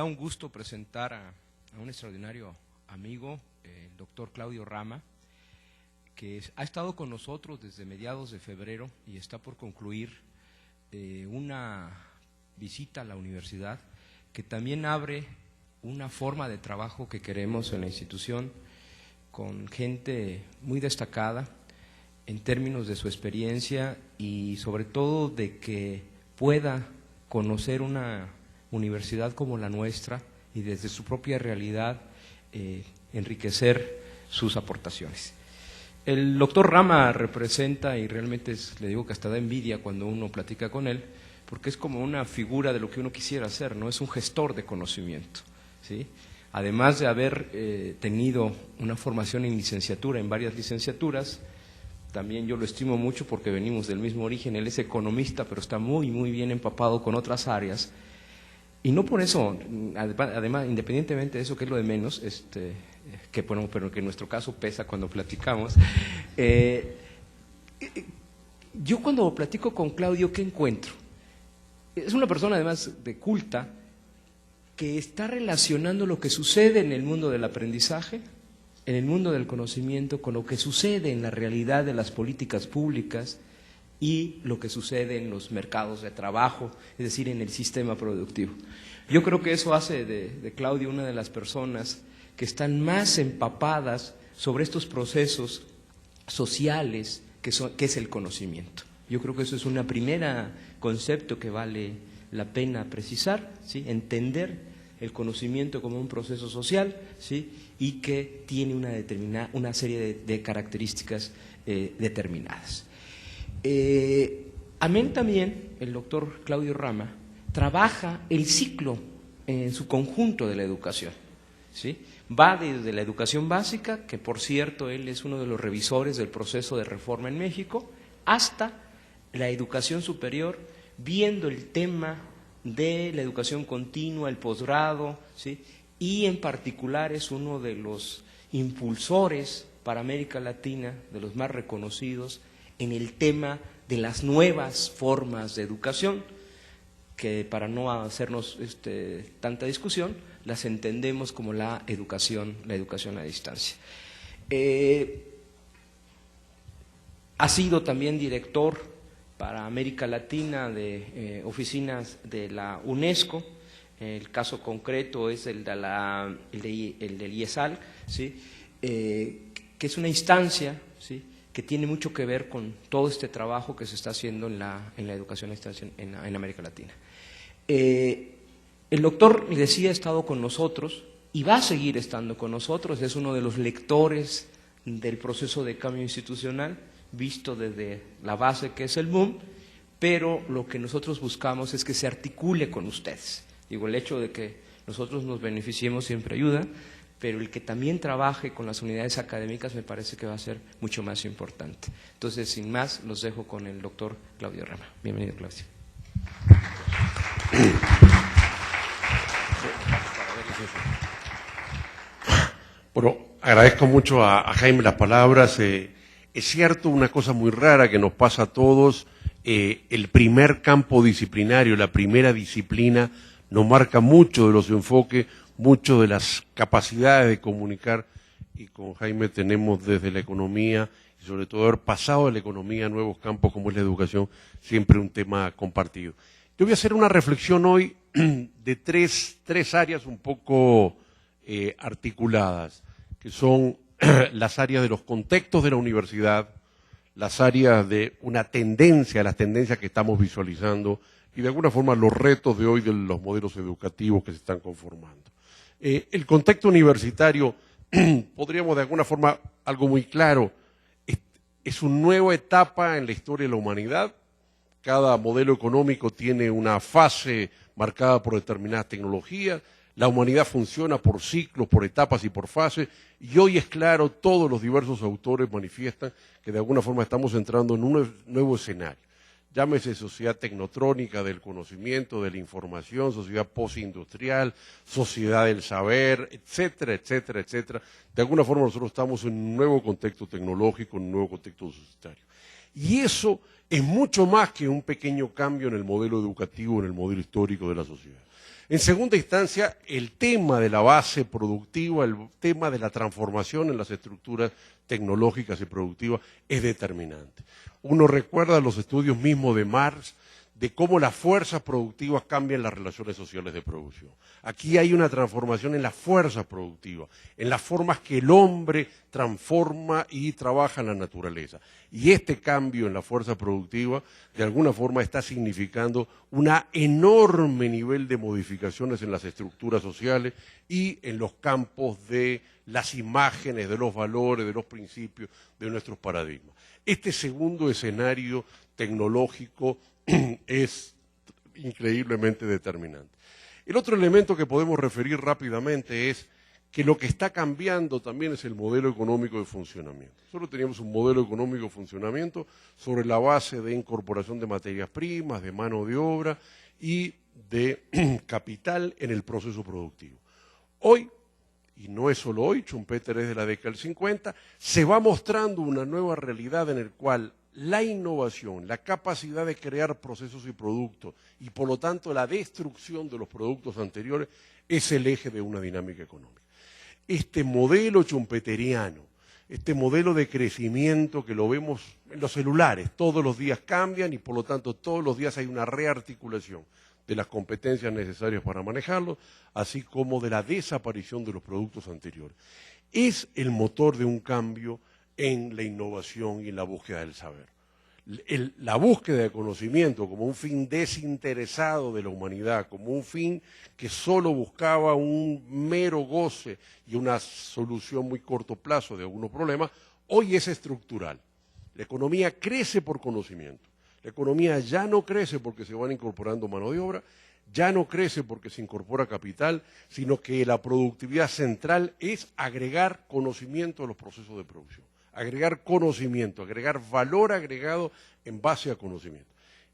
un gusto presentar a un extraordinario amigo, el doctor Claudio Rama, que ha estado con nosotros desde mediados de febrero y está por concluir una visita a la universidad que también abre una forma de trabajo que queremos en la institución con gente muy destacada en términos de su experiencia y sobre todo de que pueda conocer una universidad como la nuestra y desde su propia realidad enriquecer sus aportaciones. El doctor Rama representa, y realmente le digo que hasta da envidia cuando uno platica con él, porque es como una figura de lo que uno quisiera hacer, ¿no? Es un gestor de conocimiento, ¿sí? Además de haber tenido una formación en licenciatura, en varias licenciaturas, también yo lo estimo mucho porque venimos del mismo origen. Él es economista, pero está muy, muy bien empapado con otras áreas. Y no por eso, además, independientemente de eso, que es lo de menos, que bueno, pero que en nuestro caso pesa cuando platicamos, yo cuando platico con Claudio, ¿qué encuentro? Es una persona además de culta, que está relacionando lo que sucede en el mundo del aprendizaje, en el mundo del conocimiento, con lo que sucede en la realidad de las políticas públicas y lo que sucede en los mercados de trabajo, es decir, en el sistema productivo. Yo creo que eso hace de Claudio una de las personas que están más empapadas sobre estos procesos sociales que es el conocimiento. Yo creo que eso es un primer concepto que vale la pena precisar, ¿sí? Entender el conocimiento como un proceso social, ¿sí? Y que tiene una serie de características determinadas. Amén también, el doctor Claudio Rama trabaja el ciclo en su conjunto de la educación, ¿sí? Va desde la educación básica, que por cierto él es uno de los revisores del proceso de reforma en México, hasta la educación superior, viendo el tema de la educación continua, el posgrado, ¿sí? Y en particular es uno de los impulsores para América Latina, de los más reconocidos, en el tema de las nuevas formas de educación, que para no hacernos tanta discusión, las entendemos como la educación a distancia. Ha sido también director para América Latina de oficinas de la UNESCO. El caso concreto es el del IESAL, ¿sí? Que es una instancia, ¿sí? Que tiene mucho que ver con todo este trabajo que se está haciendo en la educación a distancia en América Latina. El doctor, les decía, ha estado con nosotros y va a seguir estando con nosotros, es uno de los lectores del proceso de cambio institucional, visto desde la base que es el MUM, pero lo que nosotros buscamos es que se articule con ustedes. Digo, el hecho de que nosotros nos beneficiemos siempre ayuda, pero el que también trabaje con las unidades académicas me parece que va a ser mucho más importante. Entonces, sin más, los dejo con el doctor Claudio Rama. Bienvenido, Claudio. Bueno, agradezco mucho a Jaime las palabras. Es cierto, una cosa muy rara que nos pasa a todos, el primer campo disciplinario, la primera disciplina, nos marca mucho de los enfoques, mucho de las capacidades de comunicar, y con Jaime tenemos desde la economía, y sobre todo haber pasado de la economía a nuevos campos como es la educación, siempre un tema compartido. Yo voy a hacer una reflexión hoy de tres áreas un poco articuladas, que son las áreas de los contextos de la universidad, las áreas de una tendencia, las tendencias que estamos visualizando y de alguna forma los retos de hoy de los modelos educativos que se están conformando. El contexto universitario, podríamos de alguna forma, algo muy claro, es una nueva etapa en la historia de la humanidad. Cada modelo económico tiene una fase marcada por determinadas tecnologías. La humanidad funciona por ciclos, por etapas y por fases, y hoy es claro, todos los diversos autores manifiestan que de alguna forma estamos entrando en un nuevo escenario. Llámese sociedad tecnotrónica del conocimiento, de la información, sociedad postindustrial, sociedad del saber, etcétera, etcétera, etcétera. De alguna forma nosotros estamos en un nuevo contexto tecnológico, en un nuevo contexto societario. Y eso es mucho más que un pequeño cambio en el modelo educativo, en el modelo histórico de la sociedad. En segunda instancia, el tema de la base productiva, el tema de la transformación en las estructuras tecnológicas y productivas es determinante. Uno recuerda los estudios mismos de Marx de cómo las fuerzas productivas cambian las relaciones sociales de producción. Aquí hay una transformación en las fuerzas productivas, en las formas que el hombre transforma y trabaja en la naturaleza. Y este cambio en la fuerza productiva, de alguna forma, está significando un enorme nivel de modificaciones en las estructuras sociales y en los campos de las imágenes, de los valores, de los principios, de nuestros paradigmas. Este segundo escenario tecnológico es increíblemente determinante. El otro elemento que podemos referir rápidamente es que lo que está cambiando también es el modelo económico de funcionamiento. Solo teníamos un modelo económico de funcionamiento sobre la base de incorporación de materias primas, de mano de obra y de capital en el proceso productivo. Hoy, y no es solo hoy, Schumpeter es de la década del 50, se va mostrando una nueva realidad en la cual la innovación, la capacidad de crear procesos y productos y por lo tanto la destrucción de los productos anteriores es el eje de una dinámica económica. Este modelo schumpeteriano, este modelo de crecimiento que lo vemos en los celulares, todos los días cambian y por lo tanto todos los días hay una rearticulación de las competencias necesarias para manejarlo, así como de la desaparición de los productos anteriores. Es el motor de un cambio en la innovación y en la búsqueda del saber. La búsqueda de conocimiento como un fin desinteresado de la humanidad, como un fin que solo buscaba un mero goce y una solución muy corto plazo de algunos problemas, hoy es estructural. La economía crece por conocimiento. La economía ya no crece porque se van incorporando mano de obra, ya no crece porque se incorpora capital, sino que la productividad central es agregar conocimiento a los procesos de producción. Agregar conocimiento, agregar valor agregado en base a conocimiento.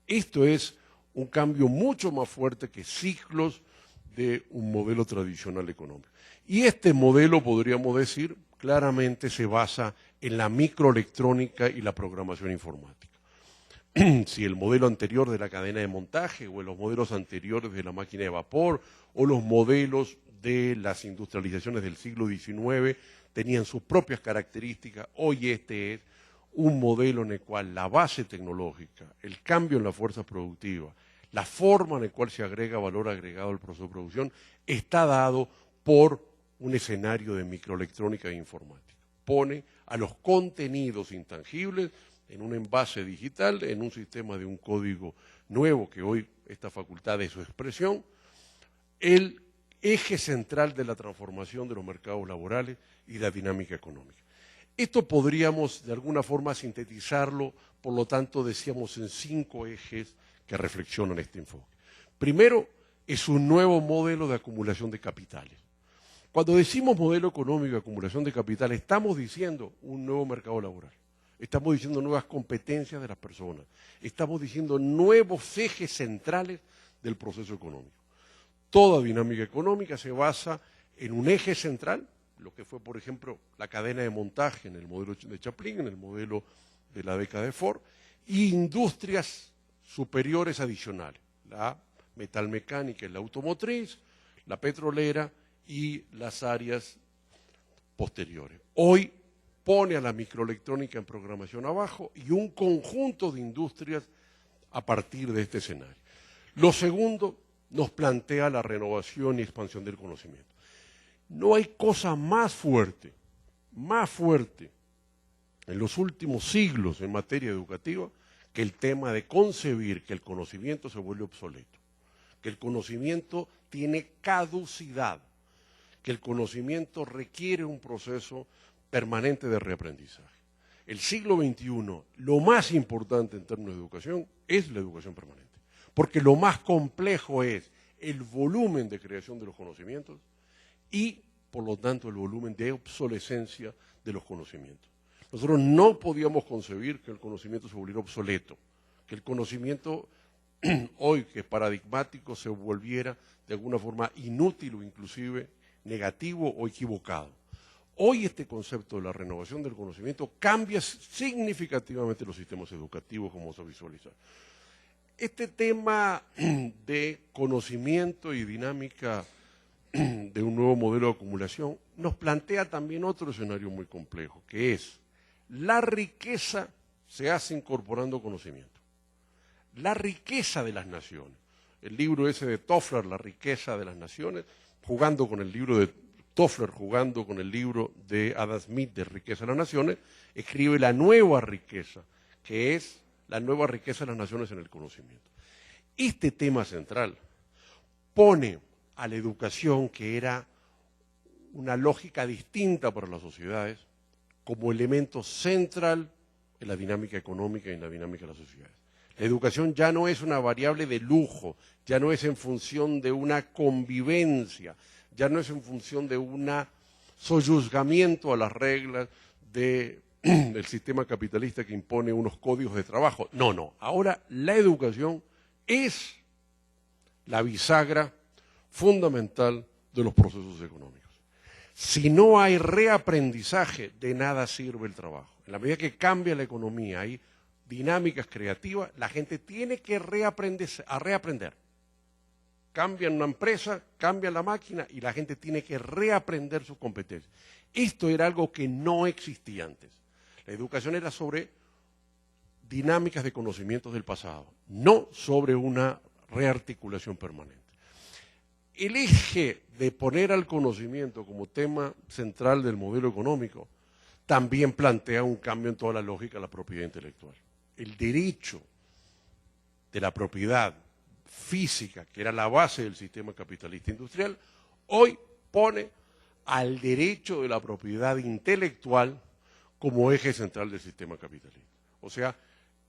Esto es un cambio mucho más fuerte que ciclos de un modelo tradicional económico. Y este modelo, podríamos decir, claramente se basa en la microelectrónica y la programación informática. Si el modelo anterior de la cadena de montaje o los modelos anteriores de la máquina de vapor o los modelos de las industrializaciones del siglo XIX tenían sus propias características, hoy este es un modelo en el cual la base tecnológica, el cambio en la fuerza productiva, la forma en la cual se agrega valor agregado al proceso de producción, está dado por un escenario de microelectrónica e informática. Pone a los contenidos intangibles en un envase digital, en un sistema de un código nuevo, que hoy esta facultad de su expresión, el eje central de la transformación de los mercados laborales y la dinámica económica. Esto podríamos de alguna forma sintetizarlo, por lo tanto decíamos en 5 ejes que reflexionan este enfoque. Primero, es un nuevo modelo de acumulación de capitales. Cuando decimos modelo económico de acumulación de capital, estamos diciendo un nuevo mercado laboral. Estamos diciendo nuevas competencias de las personas. Estamos diciendo nuevos ejes centrales del proceso económico. Toda dinámica económica se basa en un eje central, lo que fue, por ejemplo, la cadena de montaje en el modelo de Chaplin, en el modelo de la década de Ford, y industrias superiores adicionales, la metalmecánica y la automotriz, la petrolera y las áreas posteriores. Hoy pone a la microelectrónica en programación abajo y un conjunto de industrias a partir de este escenario. Lo segundo, nos plantea la renovación y expansión del conocimiento. No hay cosa más fuerte en los últimos siglos en materia educativa que el tema de concebir que el conocimiento se vuelve obsoleto, que el conocimiento tiene caducidad, que el conocimiento requiere un proceso permanente de reaprendizaje. El siglo XXI, lo más importante en términos de educación es la educación permanente, porque lo más complejo es el volumen de creación de los conocimientos y, por lo tanto, el volumen de obsolescencia de los conocimientos. Nosotros no podíamos concebir que el conocimiento se volviera obsoleto, que el conocimiento hoy, que es paradigmático, se volviera de alguna forma inútil o inclusive negativo o equivocado. Hoy este concepto de la renovación del conocimiento cambia significativamente los sistemas educativos, como vamos a visualizar. Este tema de conocimiento y dinámica de un nuevo modelo de acumulación nos plantea también otro escenario muy complejo, que es la riqueza se hace incorporando conocimiento. La riqueza de las naciones. El libro ese de Toffler, La riqueza de las naciones, jugando con el libro de Toffler, jugando con el libro de Adam Smith de Riqueza de las Naciones, escribe la nueva riqueza, que es la nueva riqueza de las naciones en el conocimiento. Este tema central pone a la educación, que era una lógica distinta para las sociedades, como elemento central en la dinámica económica y en la dinámica de las sociedades. La educación ya no es una variable de lujo, ya no es en función de una convivencia, ya no es en función de un soyuzgamiento a las reglas del sistema capitalista que impone unos códigos de trabajo. No, no. Ahora la educación es la bisagra fundamental de los procesos económicos. Si no hay reaprendizaje, de nada sirve el trabajo. En la medida que cambia la economía, hay dinámicas creativas, la gente tiene que reaprender. Cambia una empresa, cambia la máquina y la gente tiene que reaprender sus competencias. Esto era algo que no existía antes. La educación era sobre dinámicas de conocimientos del pasado, no sobre una rearticulación permanente. El eje de poner al conocimiento como tema central del modelo económico también plantea un cambio en toda la lógica de la propiedad intelectual. El derecho de la propiedad física, que era la base del sistema capitalista industrial, hoy pone al derecho de la propiedad intelectual como eje central del sistema capitalista. O sea,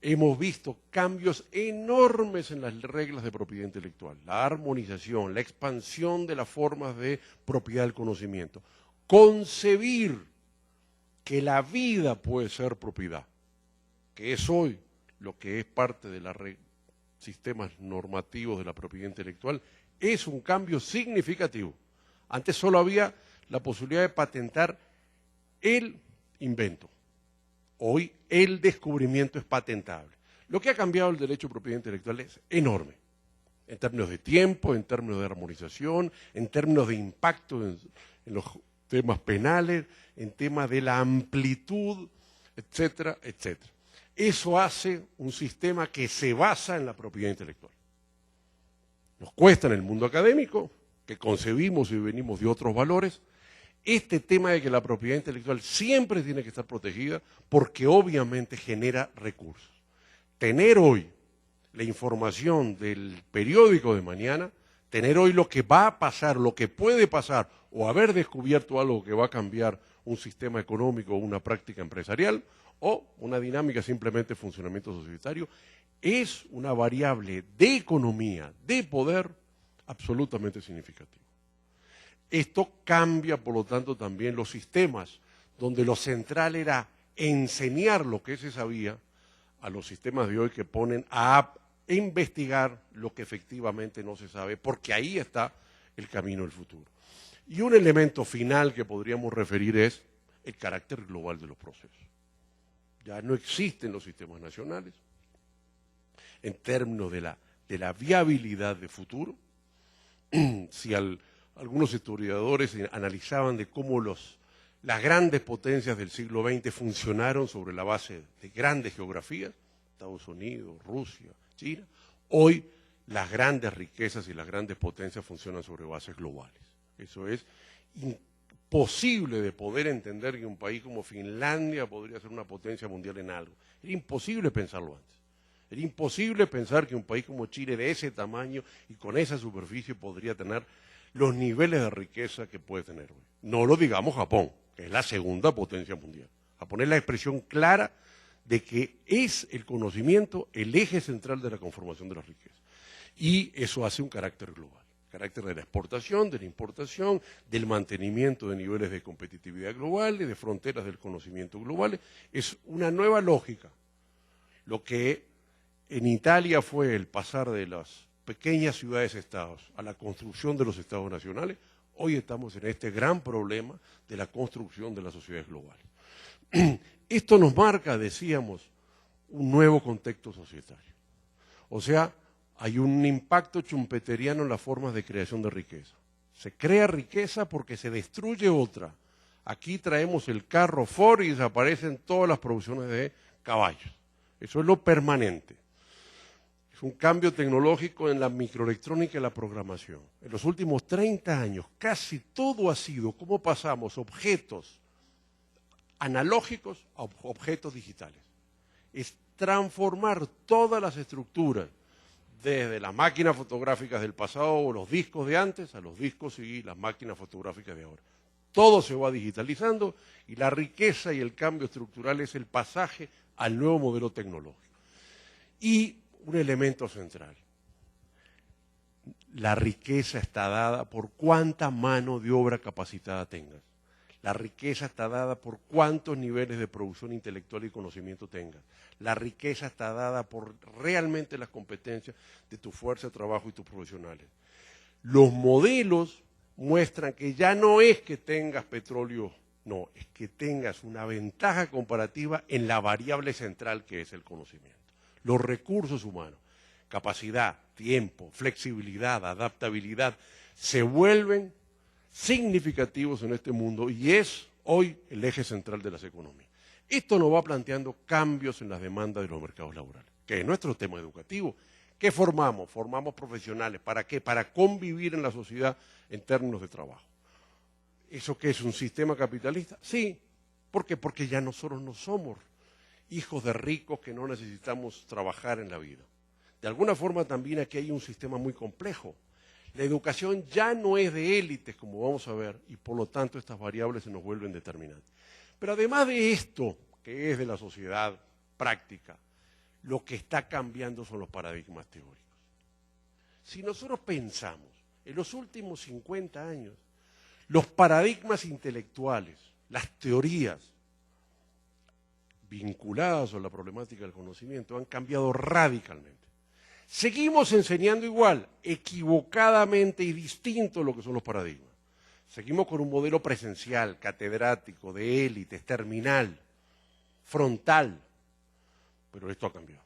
hemos visto cambios enormes en las reglas de propiedad intelectual, la armonización, la expansión de las formas de propiedad del conocimiento, concebir que la vida puede ser propiedad, que es hoy lo que es parte de los sistemas normativos de la propiedad intelectual, es un cambio significativo. Antes solo había la posibilidad de patentar el invento. Hoy el descubrimiento es patentable. Lo que ha cambiado el derecho de propiedad intelectual es enorme, en términos de tiempo, en términos de armonización, en términos de impacto en los temas penales, en temas de la amplitud, etcétera, etcétera. Eso hace un sistema que se basa en la propiedad intelectual. Nos cuesta en el mundo académico, que concebimos y venimos de otros valores, este tema de que la propiedad intelectual siempre tiene que estar protegida porque obviamente genera recursos. Tener hoy la información del periódico de mañana, tener hoy lo que va a pasar, lo que puede pasar, o haber descubierto algo que va a cambiar un sistema económico o una práctica empresarial, o una dinámica simplemente de funcionamiento societario, es una variable de economía, de poder, absolutamente significativa. Esto cambia, por lo tanto, también los sistemas, donde lo central era enseñar lo que se sabía, a los sistemas de hoy que ponen a investigar lo que efectivamente no se sabe, porque ahí está el camino del futuro. Y un elemento final que podríamos referir es el carácter global de los procesos. Ya no existen los sistemas nacionales en términos de la viabilidad de futuro. Si algunos historiadores analizaban de cómo las grandes potencias del siglo XX funcionaron sobre la base de grandes geografías, Estados Unidos, Rusia, China, hoy las grandes riquezas y las grandes potencias funcionan sobre bases globales. Eso es imposible de poder entender que un país como Finlandia podría ser una potencia mundial en algo. Era imposible pensarlo antes. Era imposible pensar que un país como Chile de ese tamaño y con esa superficie podría tener los niveles de riqueza que puede tener hoy. No lo digamos Japón, que es la segunda potencia mundial. Japón es la expresión clara de que es el conocimiento el eje central de la conformación de las riquezas. Y eso hace un carácter global. Carácter de la exportación, de la importación, del mantenimiento de niveles de competitividad globales, de fronteras del conocimiento globales. Es una nueva lógica. Lo que en Italia fue el pasar de las pequeñas ciudades-estados a la construcción de los estados nacionales, hoy estamos en este gran problema de la construcción de las sociedades globales. Esto nos marca, decíamos, un nuevo contexto societario. O sea, hay un impacto schumpeteriano en las formas de creación de riqueza. Se crea riqueza porque se destruye otra. Aquí traemos el carro Ford y desaparecen todas las producciones de caballos. Eso es lo permanente. Es un cambio tecnológico en la microelectrónica y la programación. En los últimos 30 años, casi todo ha sido cómo pasamos objetos analógicos a objetos digitales. Es transformar todas las estructuras, desde las máquinas fotográficas del pasado o los discos de antes, a los discos y las máquinas fotográficas de ahora. Todo se va digitalizando y la riqueza y el cambio estructural es el pasaje al nuevo modelo tecnológico. Y un elemento central, la riqueza está dada por cuánta mano de obra capacitada tengas. La riqueza está dada por cuántos niveles de producción intelectual y conocimiento tengas. La riqueza está dada por realmente las competencias de tu fuerza de trabajo y tus profesionales. Los modelos muestran que ya no es que tengas petróleo, no, es que tengas una ventaja comparativa en la variable central que es el conocimiento. Los recursos humanos, capacidad, tiempo, flexibilidad, adaptabilidad, se vuelven significativos en este mundo y es hoy el eje central de las economías. Esto nos va planteando cambios en las demandas de los mercados laborales, que es nuestro tema educativo. ¿Qué formamos? Formamos profesionales. ¿Para qué? Para convivir en la sociedad en términos de trabajo. ¿Eso qué es? ¿Un sistema capitalista? Sí. ¿Por qué? Porque ya nosotros no somos hijos de ricos que no necesitamos trabajar en la vida. De alguna forma también aquí hay un sistema muy complejo. La educación ya no es de élites, como vamos a ver, y por lo tanto estas variables se nos vuelven determinantes. Pero además de esto, que es de la sociedad práctica, lo que está cambiando son los paradigmas teóricos. Si nosotros pensamos, en los últimos 50 años, los paradigmas intelectuales, las teorías vinculadas a la problemática del conocimiento han cambiado radicalmente. Seguimos enseñando igual, equivocadamente y distinto a lo que son los paradigmas. Seguimos con un modelo presencial, catedrático, de élites, terminal, frontal, pero esto ha cambiado.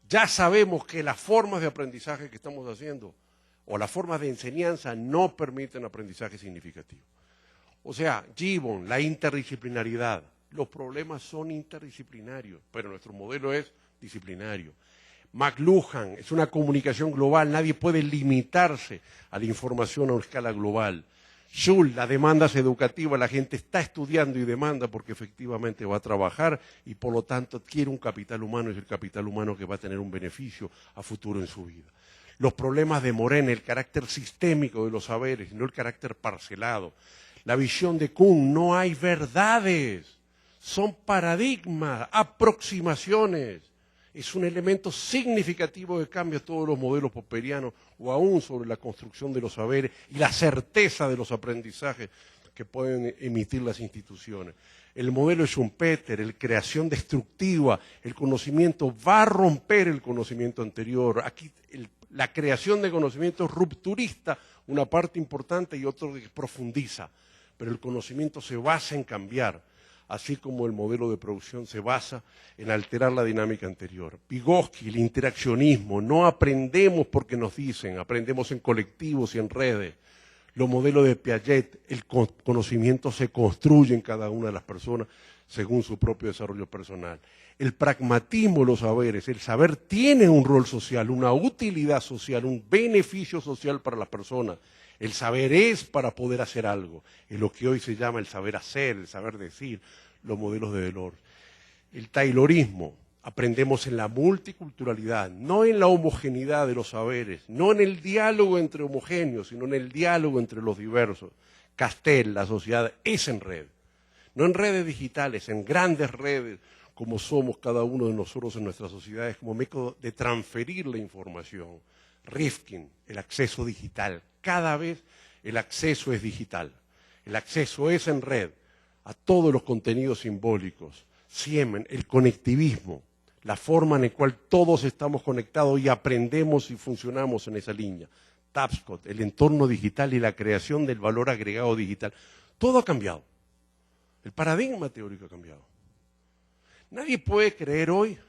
Ya sabemos que las formas de aprendizaje que estamos haciendo o las formas de enseñanza no permiten aprendizaje significativo. O sea, Gibbon, la interdisciplinaridad, los problemas son interdisciplinarios, pero nuestro modelo es disciplinario. McLuhan, es una comunicación global, nadie puede limitarse a la información a una escala global. Schul, las demandas educativas, la gente está estudiando y demanda porque efectivamente va a trabajar y por lo tanto adquiere un capital humano, es el capital humano que va a tener un beneficio a futuro en su vida. Los problemas de Morena, el carácter sistémico de los saberes, no el carácter parcelado. La visión de Kuhn, no hay verdades, son paradigmas, aproximaciones. Es un elemento significativo de cambio a todos los modelos popperianos o aún sobre la construcción de los saberes y la certeza de los aprendizajes que pueden emitir las instituciones. El modelo de Schumpeter, la creación destructiva, el conocimiento va a romper el conocimiento anterior. Aquí la creación de conocimiento es rupturista, una parte importante y otra que profundiza, pero el conocimiento se basa en cambiar, así como el modelo de producción se basa en alterar la dinámica anterior. Vygotsky, el interaccionismo, no aprendemos porque nos dicen, aprendemos en colectivos y en redes. Los modelos de Piaget, el conocimiento se construye en cada una de las personas según su propio desarrollo personal. El pragmatismo de los saberes, el saber tiene un rol social, una utilidad social, un beneficio social para las personas. El saber es para poder hacer algo, es lo que hoy se llama el saber hacer, el saber decir, los modelos de Delors. El taylorismo, aprendemos en la multiculturalidad, no en la homogeneidad de los saberes, no en el diálogo entre homogéneos, sino en el diálogo entre los diversos. Castell, la sociedad es en red, no en redes digitales, en grandes redes, como somos cada uno de nosotros en nuestras sociedades, como método de transferir la información. Rifkin, el acceso digital. Cada vez el acceso es digital. El acceso es en red a todos los contenidos simbólicos. Siemens, el conectivismo, la forma en la cual todos estamos conectados y aprendemos y funcionamos en esa línea. Tapscott, el entorno digital y la creación del valor agregado digital. Todo ha cambiado. El paradigma teórico ha cambiado. Nadie puede creer hoy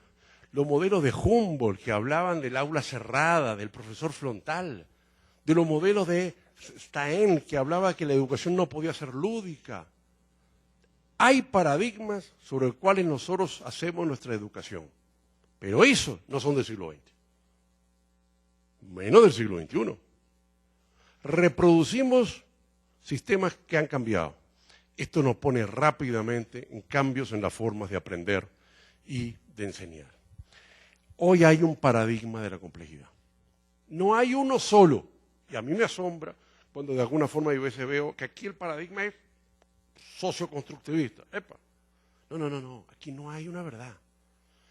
los modelos de Humboldt que hablaban del aula cerrada, del profesor frontal, de los modelos de Stein que hablaba que la educación no podía ser lúdica. Hay paradigmas sobre los cuales nosotros hacemos nuestra educación, pero esos no son del siglo XX, menos del siglo XXI. Reproducimos sistemas que han cambiado. Esto nos pone rápidamente en cambios en las formas de aprender y de enseñar. Hoy hay un paradigma de la complejidad. No hay uno solo. Y a mí me asombra cuando de alguna forma yo veo que aquí el paradigma es socioconstructivista. ¡Epa! No. Aquí no hay una verdad.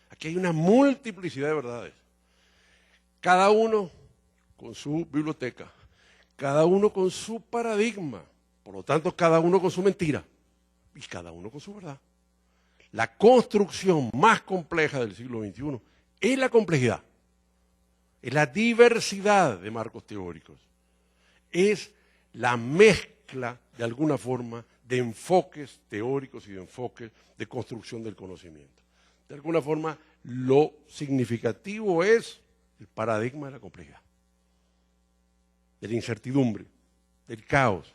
Aquí hay una multiplicidad de verdades. Cada uno con su biblioteca. Cada uno con su paradigma. Por lo tanto, cada uno con su mentira. Y cada uno con su verdad. La construcción más compleja del siglo XXI es la complejidad. Es la diversidad de marcos teóricos. Es la mezcla, de alguna forma, de enfoques teóricos y de enfoques de construcción del conocimiento. De alguna forma, lo significativo es el paradigma de la complejidad, de la incertidumbre, del caos,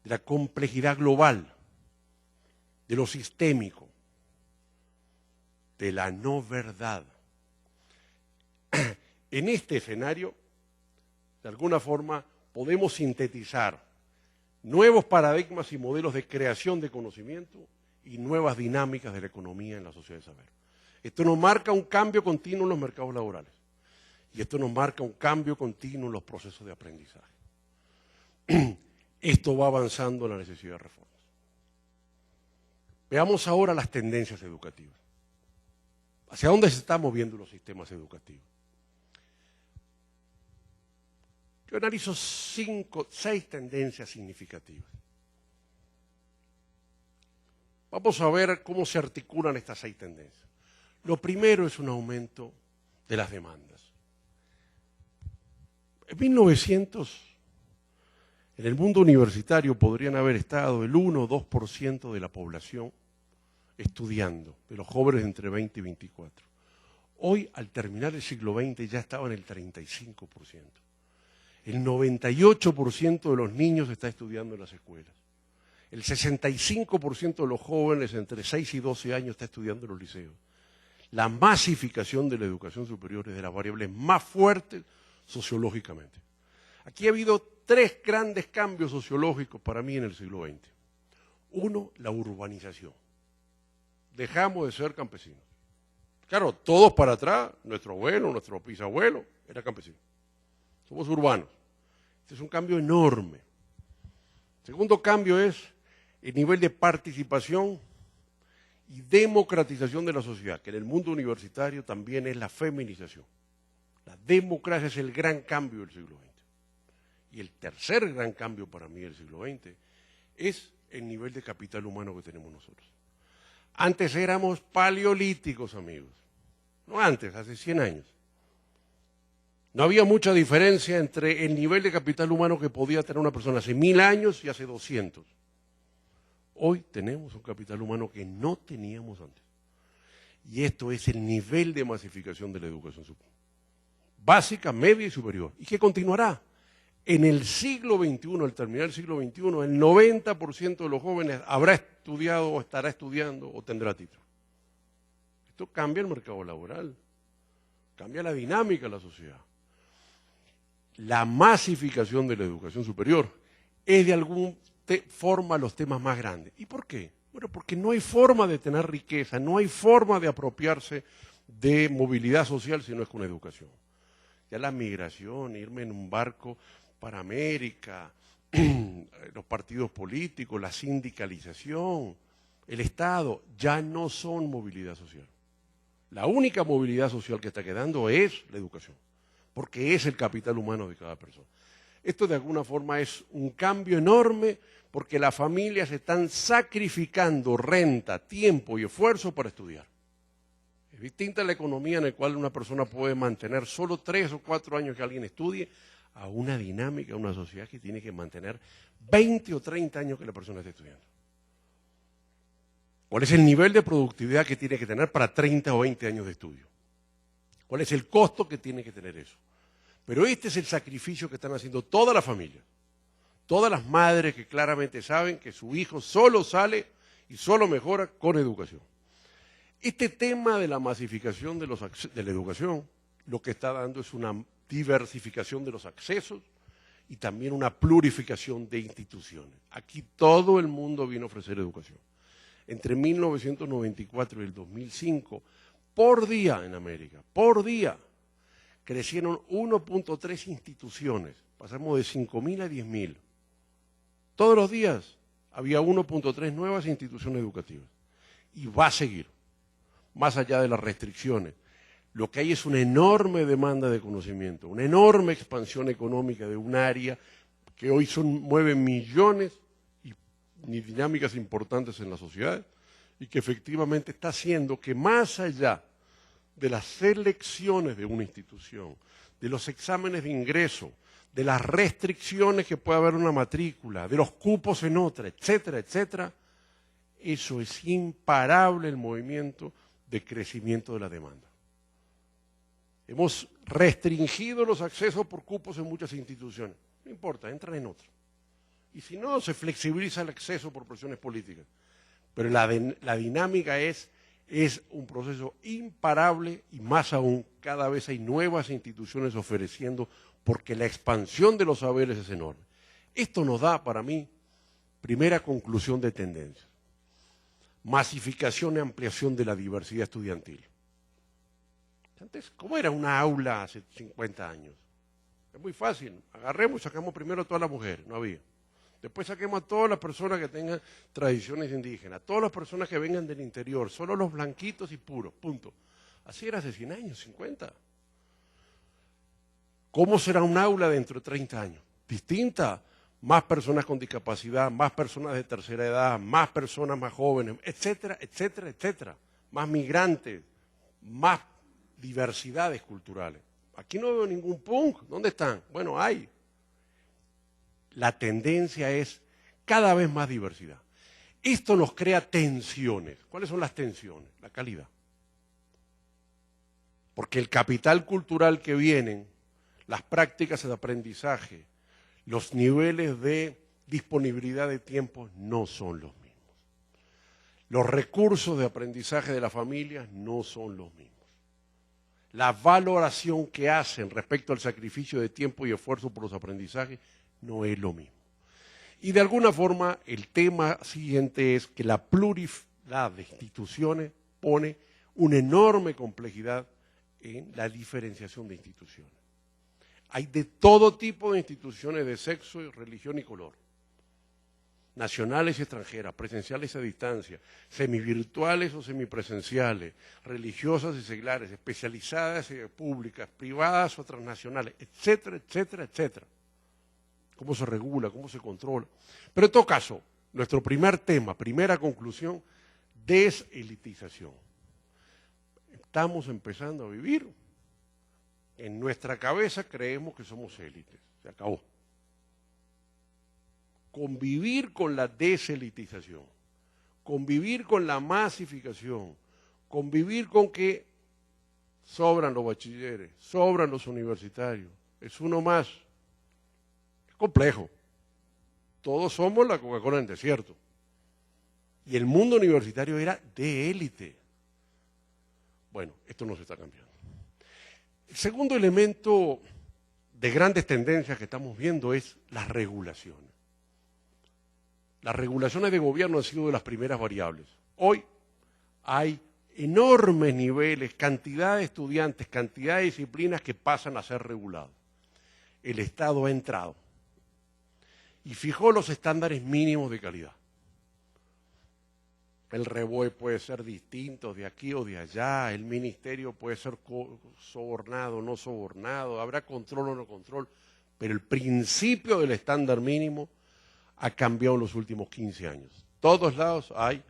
de la complejidad global, de lo sistémico, de la no verdad. En este escenario, de alguna forma, podemos sintetizar nuevos paradigmas y modelos de creación de conocimiento y nuevas dinámicas de la economía en la sociedad de saber. Esto nos marca un cambio continuo en los mercados laborales y esto nos marca un cambio continuo en los procesos de aprendizaje. Esto va avanzando en la necesidad de reformas. Veamos ahora las tendencias educativas. ¿Hacia dónde se están moviendo los sistemas educativos? Yo analizo 6 tendencias significativas. Vamos a ver cómo se articulan estas 6 tendencias. Lo primero es un aumento de las demandas. En 1900, en el mundo universitario podrían haber estado el 1 o 2% de la población estudiando, de los jóvenes entre 20 y 24. Hoy, al terminar el siglo XX, ya estaban en el 35%. El 98% de los niños está estudiando en las escuelas. El 65% de los jóvenes entre 6 y 12 años está estudiando en los liceos. La masificación de la educación superior es de las variables más fuertes sociológicamente. Aquí ha habido 3 grandes cambios sociológicos para mí en el siglo XX. Uno, la urbanización. Dejamos de ser campesinos. Claro, todos para atrás, nuestro abuelo, nuestro bisabuelo, era campesino. Somos urbanos. Este es un cambio enorme. Segundo cambio es el nivel de participación y democratización de la sociedad, que en el mundo universitario también es la feminización. La democracia es el gran cambio del siglo XX. Y el tercer gran cambio para mí del siglo XX es el nivel de capital humano que tenemos nosotros. Antes éramos paleolíticos, amigos. No antes, hace 100 años. No había mucha diferencia entre el nivel de capital humano que podía tener una persona hace 1000 años y hace 200. Hoy tenemos un capital humano que no teníamos antes. Y esto es el nivel de masificación de la educación superior. Básica, media y superior. ¿Y qué continuará? En el siglo XXI, al terminar el siglo XXI, el 90% de los jóvenes habrá estudiado o estará estudiando o tendrá título. Esto cambia el mercado laboral, cambia la dinámica de la sociedad. La masificación de la educación superior es de alguna forma los temas más grandes. ¿Y por qué? Bueno, porque no hay forma de tener riqueza, no hay forma de apropiarse de movilidad social si no es con educación. Ya la migración, irme en un barco para América, los partidos políticos, la sindicalización, el Estado, ya no son movilidad social. La única movilidad social que está quedando es la educación, porque es el capital humano de cada persona. Esto de alguna forma es un cambio enorme porque las familias están sacrificando renta, tiempo y esfuerzo para estudiar. Es distinta la economía en la cual una persona puede mantener solo 3 o 4 años que alguien estudie a una dinámica, a una sociedad que tiene que mantener 20 o 30 años que la persona esté estudiando. ¿Cuál es el nivel de productividad que tiene que tener para 30 o 20 años de estudio? ¿Cuál es el costo que tiene que tener eso? Pero este es el sacrificio que están haciendo todas las familias, todas las madres que claramente saben que su hijo solo sale y solo mejora con educación. Este tema de la masificación de la educación lo que está dando es una diversificación de los accesos y también una plurificación de instituciones. Aquí todo el mundo vino a ofrecer educación. Entre 1994 y el 2005, por día en América, por día, crecieron 1.3 instituciones. Pasamos de 5.000 a 10.000. Todos los días había 1.3 nuevas instituciones educativas. Y va a seguir, más allá de las restricciones. Lo que hay es una enorme demanda de conocimiento, una enorme expansión económica de un área que hoy mueve millones y dinámicas importantes en la sociedad y que efectivamente está haciendo que más allá de las selecciones de una institución, de los exámenes de ingreso, de las restricciones que puede haber en una matrícula, de los cupos en otra, etcétera, etcétera, eso es imparable el movimiento de crecimiento de la demanda. Hemos restringido los accesos por cupos en muchas instituciones. No importa, entran en otras. Y si no, se flexibiliza el acceso por presiones políticas. Pero la dinámica es un proceso imparable y más aún, cada vez hay nuevas instituciones ofreciendo porque la expansión de los saberes es enorme. Esto nos da, para mí, primera conclusión de tendencia. Masificación y ampliación de la diversidad estudiantil. Antes, ¿cómo era una aula hace 50 años? Es muy fácil. Agarremos y sacamos primero a todas las mujeres, no había. Después saquemos a todas las personas que tengan tradiciones indígenas, todas las personas que vengan del interior, solo los blanquitos y puros, punto. Así era hace 100 años, 50. ¿Cómo será un aula dentro de 30 años? Distinta. Más personas con discapacidad, más personas de tercera edad, más personas más jóvenes, etcétera, etcétera, etcétera. Más migrantes, más diversidades culturales. Aquí no veo ningún punk. ¿Dónde están? Bueno, hay. La tendencia es cada vez más diversidad. Esto nos crea tensiones. ¿Cuáles son las tensiones? La calidad. Porque el capital cultural que vienen, las prácticas de aprendizaje, los niveles de disponibilidad de tiempo no son los mismos. Los recursos de aprendizaje de las familias no son los mismos. La valoración que hacen respecto al sacrificio de tiempo y esfuerzo por los aprendizajes no es lo mismo. Y de alguna forma el tema siguiente es que la pluralidad de instituciones pone una enorme complejidad en la diferenciación de instituciones. Hay de todo tipo de instituciones de sexo, religión y color. Nacionales y extranjeras, presenciales a distancia, semivirtuales o semipresenciales, religiosas y seglares, especializadas y públicas, privadas o transnacionales, etcétera, etcétera, etcétera. ¿Cómo se regula? ¿Cómo se controla? Pero en todo caso, nuestro primer tema, primera conclusión, deselitización. Estamos empezando a vivir. En nuestra cabeza creemos que somos élites. Se acabó. Convivir con la deselitización, convivir con la masificación, convivir con que sobran los bachilleres, sobran los universitarios, es uno más. Es complejo. Todos somos la Coca-Cola en el desierto. Y el mundo universitario era de élite. Bueno, esto no se está cambiando. El segundo elemento de grandes tendencias que estamos viendo es las regulaciones. Las regulaciones de gobierno han sido de las primeras variables. Hoy hay enormes niveles, cantidad de estudiantes, cantidad de disciplinas que pasan a ser regulados. El Estado ha entrado y fijó los estándares mínimos de calidad. El REBOE puede ser distinto de aquí o de allá, el ministerio puede ser sobornado o no sobornado, habrá control o no control, pero el principio del estándar mínimo ha cambiado en los últimos 15 años. Todos lados hay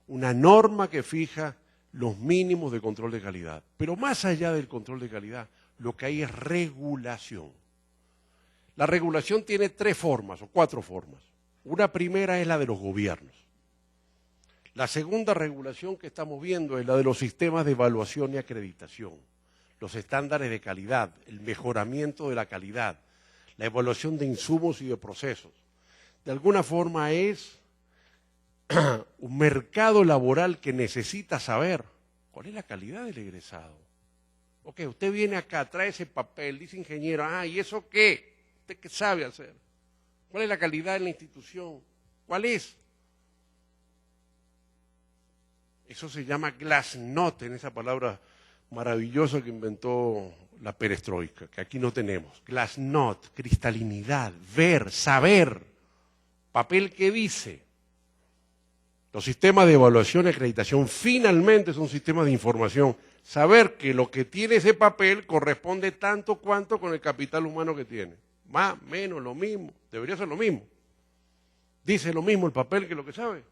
una norma que fija los mínimos de control de calidad, pero más allá del control de calidad, lo que hay es regulación. La regulación tiene 3 formas o 4 formas. Una primera es la de los gobiernos. La segunda regulación que estamos viendo es la de los sistemas de evaluación y acreditación, los estándares de calidad, el mejoramiento de la calidad, la evaluación de insumos y de procesos. De alguna forma es un mercado laboral que necesita saber cuál es la calidad del egresado. Ok, usted viene acá, trae ese papel, dice ingeniero, ¿y eso qué? ¿Usted qué sabe hacer? ¿Cuál es la calidad de la institución? ¿Cuál es? Eso se llama glasnost, en esa palabra maravillosa que inventó la perestroika, que aquí no tenemos. Glasnost, cristalinidad, ver, saber, papel que dice. Los sistemas de evaluación y acreditación finalmente son sistemas de información. Saber que lo que tiene ese papel corresponde tanto cuanto con el capital humano que tiene. Más, menos, lo mismo. Debería ser lo mismo. Dice lo mismo el papel que lo que sabe.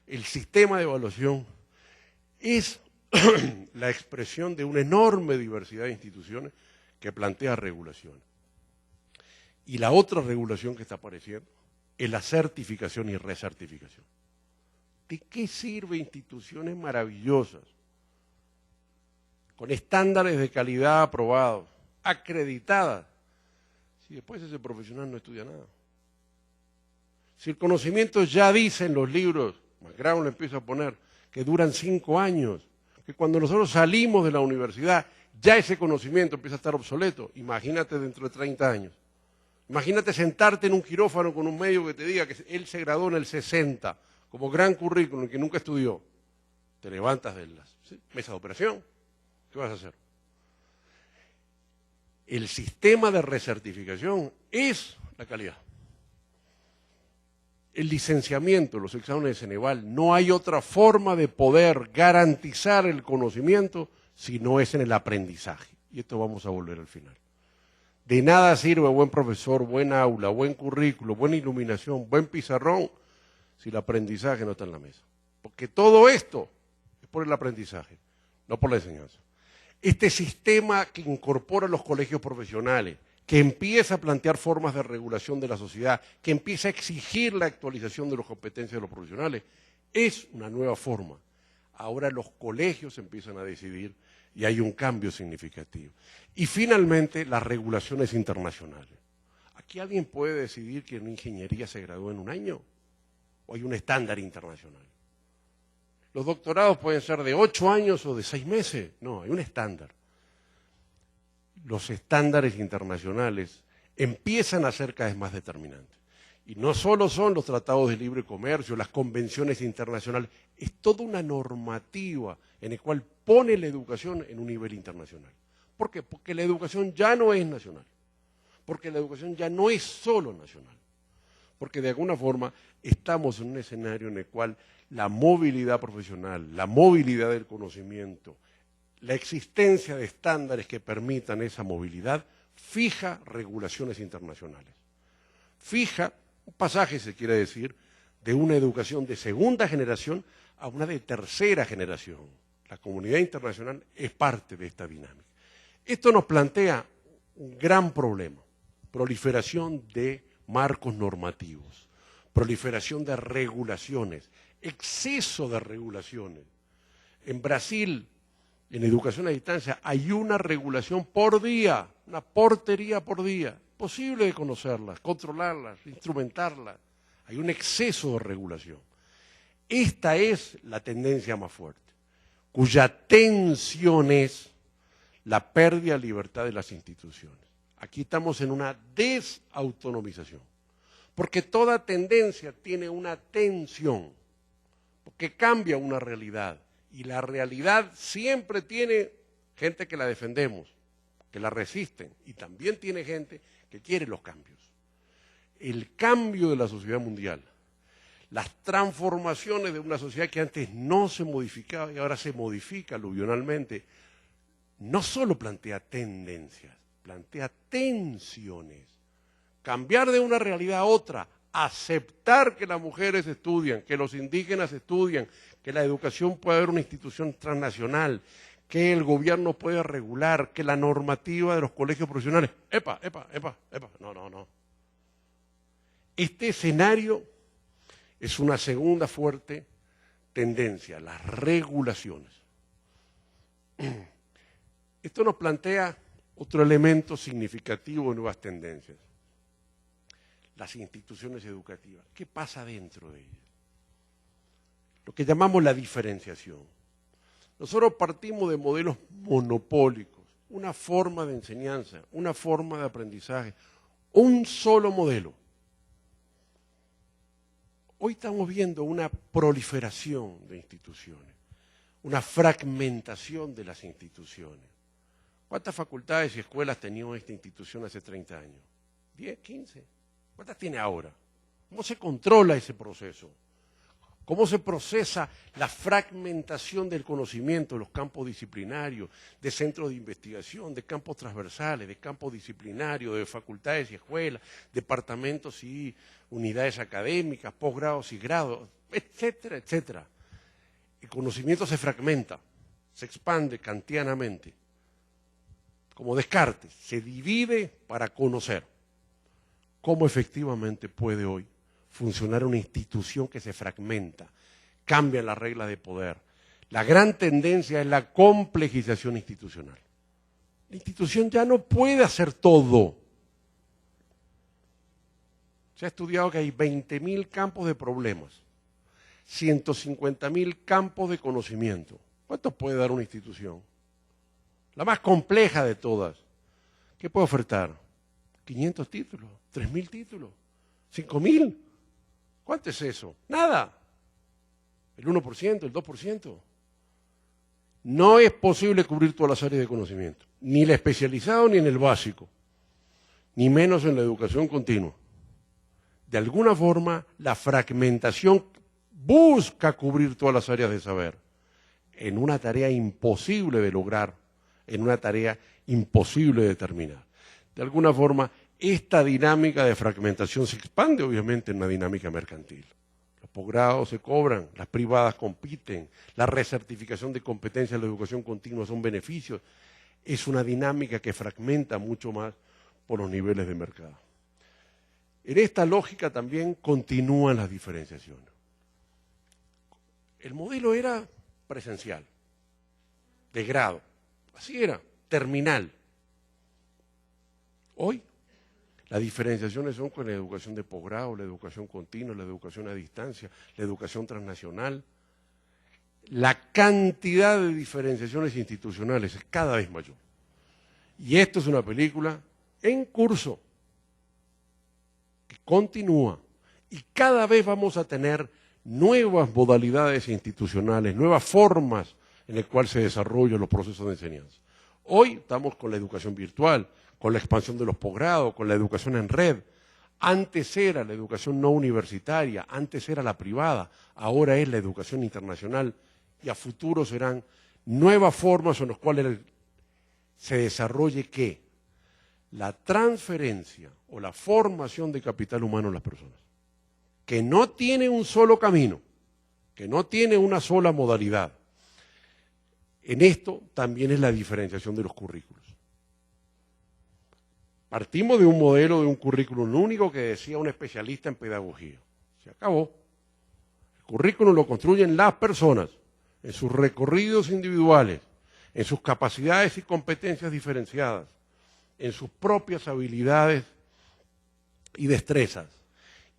El sistema de evaluación es la expresión de una enorme diversidad de instituciones que plantea regulaciones. Y la otra regulación que está apareciendo es la certificación y recertificación. ¿De qué sirve instituciones maravillosas, con estándares de calidad aprobados, acreditadas, si después ese profesional no estudia nada? Si el conocimiento ya dice en los libros, McGraw le empieza a poner, que duran 5 años, que cuando nosotros salimos de la universidad, ya ese conocimiento empieza a estar obsoleto. Imagínate dentro de 30 años. Imagínate sentarte en un quirófano con un médico que te diga que él se graduó en el 60, como gran currículum, que nunca estudió. Te levantas de la mesa de operación. ¿Qué vas a hacer? El sistema de recertificación es la calidad. El licenciamiento, los exámenes de Ceneval, no hay otra forma de poder garantizar el conocimiento si no es en el aprendizaje. Y esto vamos a volver al final. De nada sirve buen profesor, buen aula, buen currículo, buena iluminación, buen pizarrón, si el aprendizaje no está en la mesa. Porque todo esto es por el aprendizaje, no por la enseñanza. Este sistema que incorpora los colegios profesionales, que empieza a plantear formas de regulación de la sociedad, que empieza a exigir la actualización de las competencias de los profesionales, es una nueva forma. Ahora los colegios empiezan a decidir y hay un cambio significativo. Y finalmente, las regulaciones internacionales. ¿Aquí alguien puede decidir que una ingeniería se gradúe en un año? ¿O hay un estándar internacional? Los doctorados pueden ser de 8 años o de 6 meses. No, hay un estándar. Los estándares internacionales empiezan a ser cada vez más determinantes. Y no solo son los tratados de libre comercio, las convenciones internacionales, es toda una normativa en la cual pone la educación en un nivel internacional. ¿Por qué? Porque la educación ya no es nacional, porque la educación ya no es solo nacional, porque de alguna forma estamos en un escenario en el cual la movilidad profesional, la movilidad del conocimiento, la existencia de estándares que permitan esa movilidad fija regulaciones internacionales. Fija un pasaje, se quiere decir, de una educación de segunda generación a una de tercera generación. La comunidad internacional es parte de esta dinámica. Esto nos plantea un gran problema: proliferación de marcos normativos, proliferación de regulaciones, exceso de regulaciones. En Brasil, en educación a distancia, hay una regulación por día, una portería por día. Posible de conocerlas, controlarlas, instrumentarlas. Hay un exceso de regulación. Esta es la tendencia más fuerte, cuya tensión es la pérdida de libertad de las instituciones. Aquí estamos en una desautonomización, porque toda tendencia tiene una tensión, porque cambia una realidad. Y la realidad siempre tiene gente que la defendemos, que la resisten, y también tiene gente que quiere los cambios. El cambio de la sociedad mundial, las transformaciones de una sociedad que antes no se modificaba y ahora se modifica aluvionalmente, no solo plantea tendencias, plantea tensiones. Cambiar de una realidad a otra, aceptar que las mujeres estudian, que los indígenas estudian, que la educación puede haber una institución transnacional, que el gobierno puede regular, que la normativa de los colegios profesionales. ¡Epa! No. Este escenario es una segunda fuerte tendencia, las regulaciones. Esto nos plantea otro elemento significativo de nuevas tendencias. Las instituciones educativas. ¿Qué pasa dentro de ellas? Lo que llamamos la diferenciación. Nosotros partimos de modelos monopólicos, una forma de enseñanza, una forma de aprendizaje, un solo modelo. Hoy estamos viendo una proliferación de instituciones, una fragmentación de las instituciones. ¿Cuántas facultades y escuelas tenía esta institución hace 30 años? ¿10, 15? ¿Cuántas tiene ahora? ¿Cómo se controla ese proceso? ¿Cómo se procesa la fragmentación del conocimiento de los campos disciplinarios, de centros de investigación, de campos transversales, de campos disciplinarios, de facultades y escuelas, departamentos y unidades académicas, posgrados y grados, etcétera, etcétera? El conocimiento se fragmenta, se expande kantianamente, como Descartes, se divide para conocer. ¿Cómo efectivamente puede hoy funcionar una institución que se fragmenta, cambia las reglas de poder? La gran tendencia es la complejización institucional. La institución ya no puede hacer todo. Se ha estudiado que hay 20.000 campos de problemas, 150.000 campos de conocimiento. ¿Cuánto puede dar una institución? La más compleja de todas. ¿Qué puede ofertar? 500 títulos, 3.000 títulos, 5.000. ¿Cuánto es eso? Nada. El 1%, el 2%. No es posible cubrir todas las áreas de conocimiento, ni el especializado ni en el básico, ni menos en la educación continua. De alguna forma, la fragmentación busca cubrir todas las áreas de saber en una tarea imposible de lograr, en una tarea imposible de terminar. De alguna forma, esta dinámica de fragmentación se expande obviamente en una dinámica mercantil. Los posgrados se cobran, las privadas compiten, la recertificación de competencias en la educación continua son beneficios. Es una dinámica que fragmenta mucho más por los niveles de mercado. En esta lógica también continúan las diferenciaciones. El modelo era presencial, de grado, así era, terminal. Hoy, las diferenciaciones son con la educación de posgrado, la educación continua, la educación a distancia, la educación transnacional. La cantidad de diferenciaciones institucionales es cada vez mayor. Y esto es una película en curso, que continúa. Y cada vez vamos a tener nuevas modalidades institucionales, nuevas formas en las cuales se desarrollan los procesos de enseñanza. Hoy estamos con la educación virtual, con la expansión de los posgrados, con la educación en red. Antes era la educación no universitaria, antes era la privada, ahora es la educación internacional y a futuro serán nuevas formas en las cuales se desarrolle ¿qué? La transferencia o la formación de capital humano en las personas, que no tiene un solo camino, que no tiene una sola modalidad. En esto también es la diferenciación de los currículos. Partimos de un modelo de un currículum único que decía un especialista en pedagogía. Se acabó. El currículum lo construyen las personas en sus recorridos individuales, en sus capacidades y competencias diferenciadas, en sus propias habilidades y destrezas,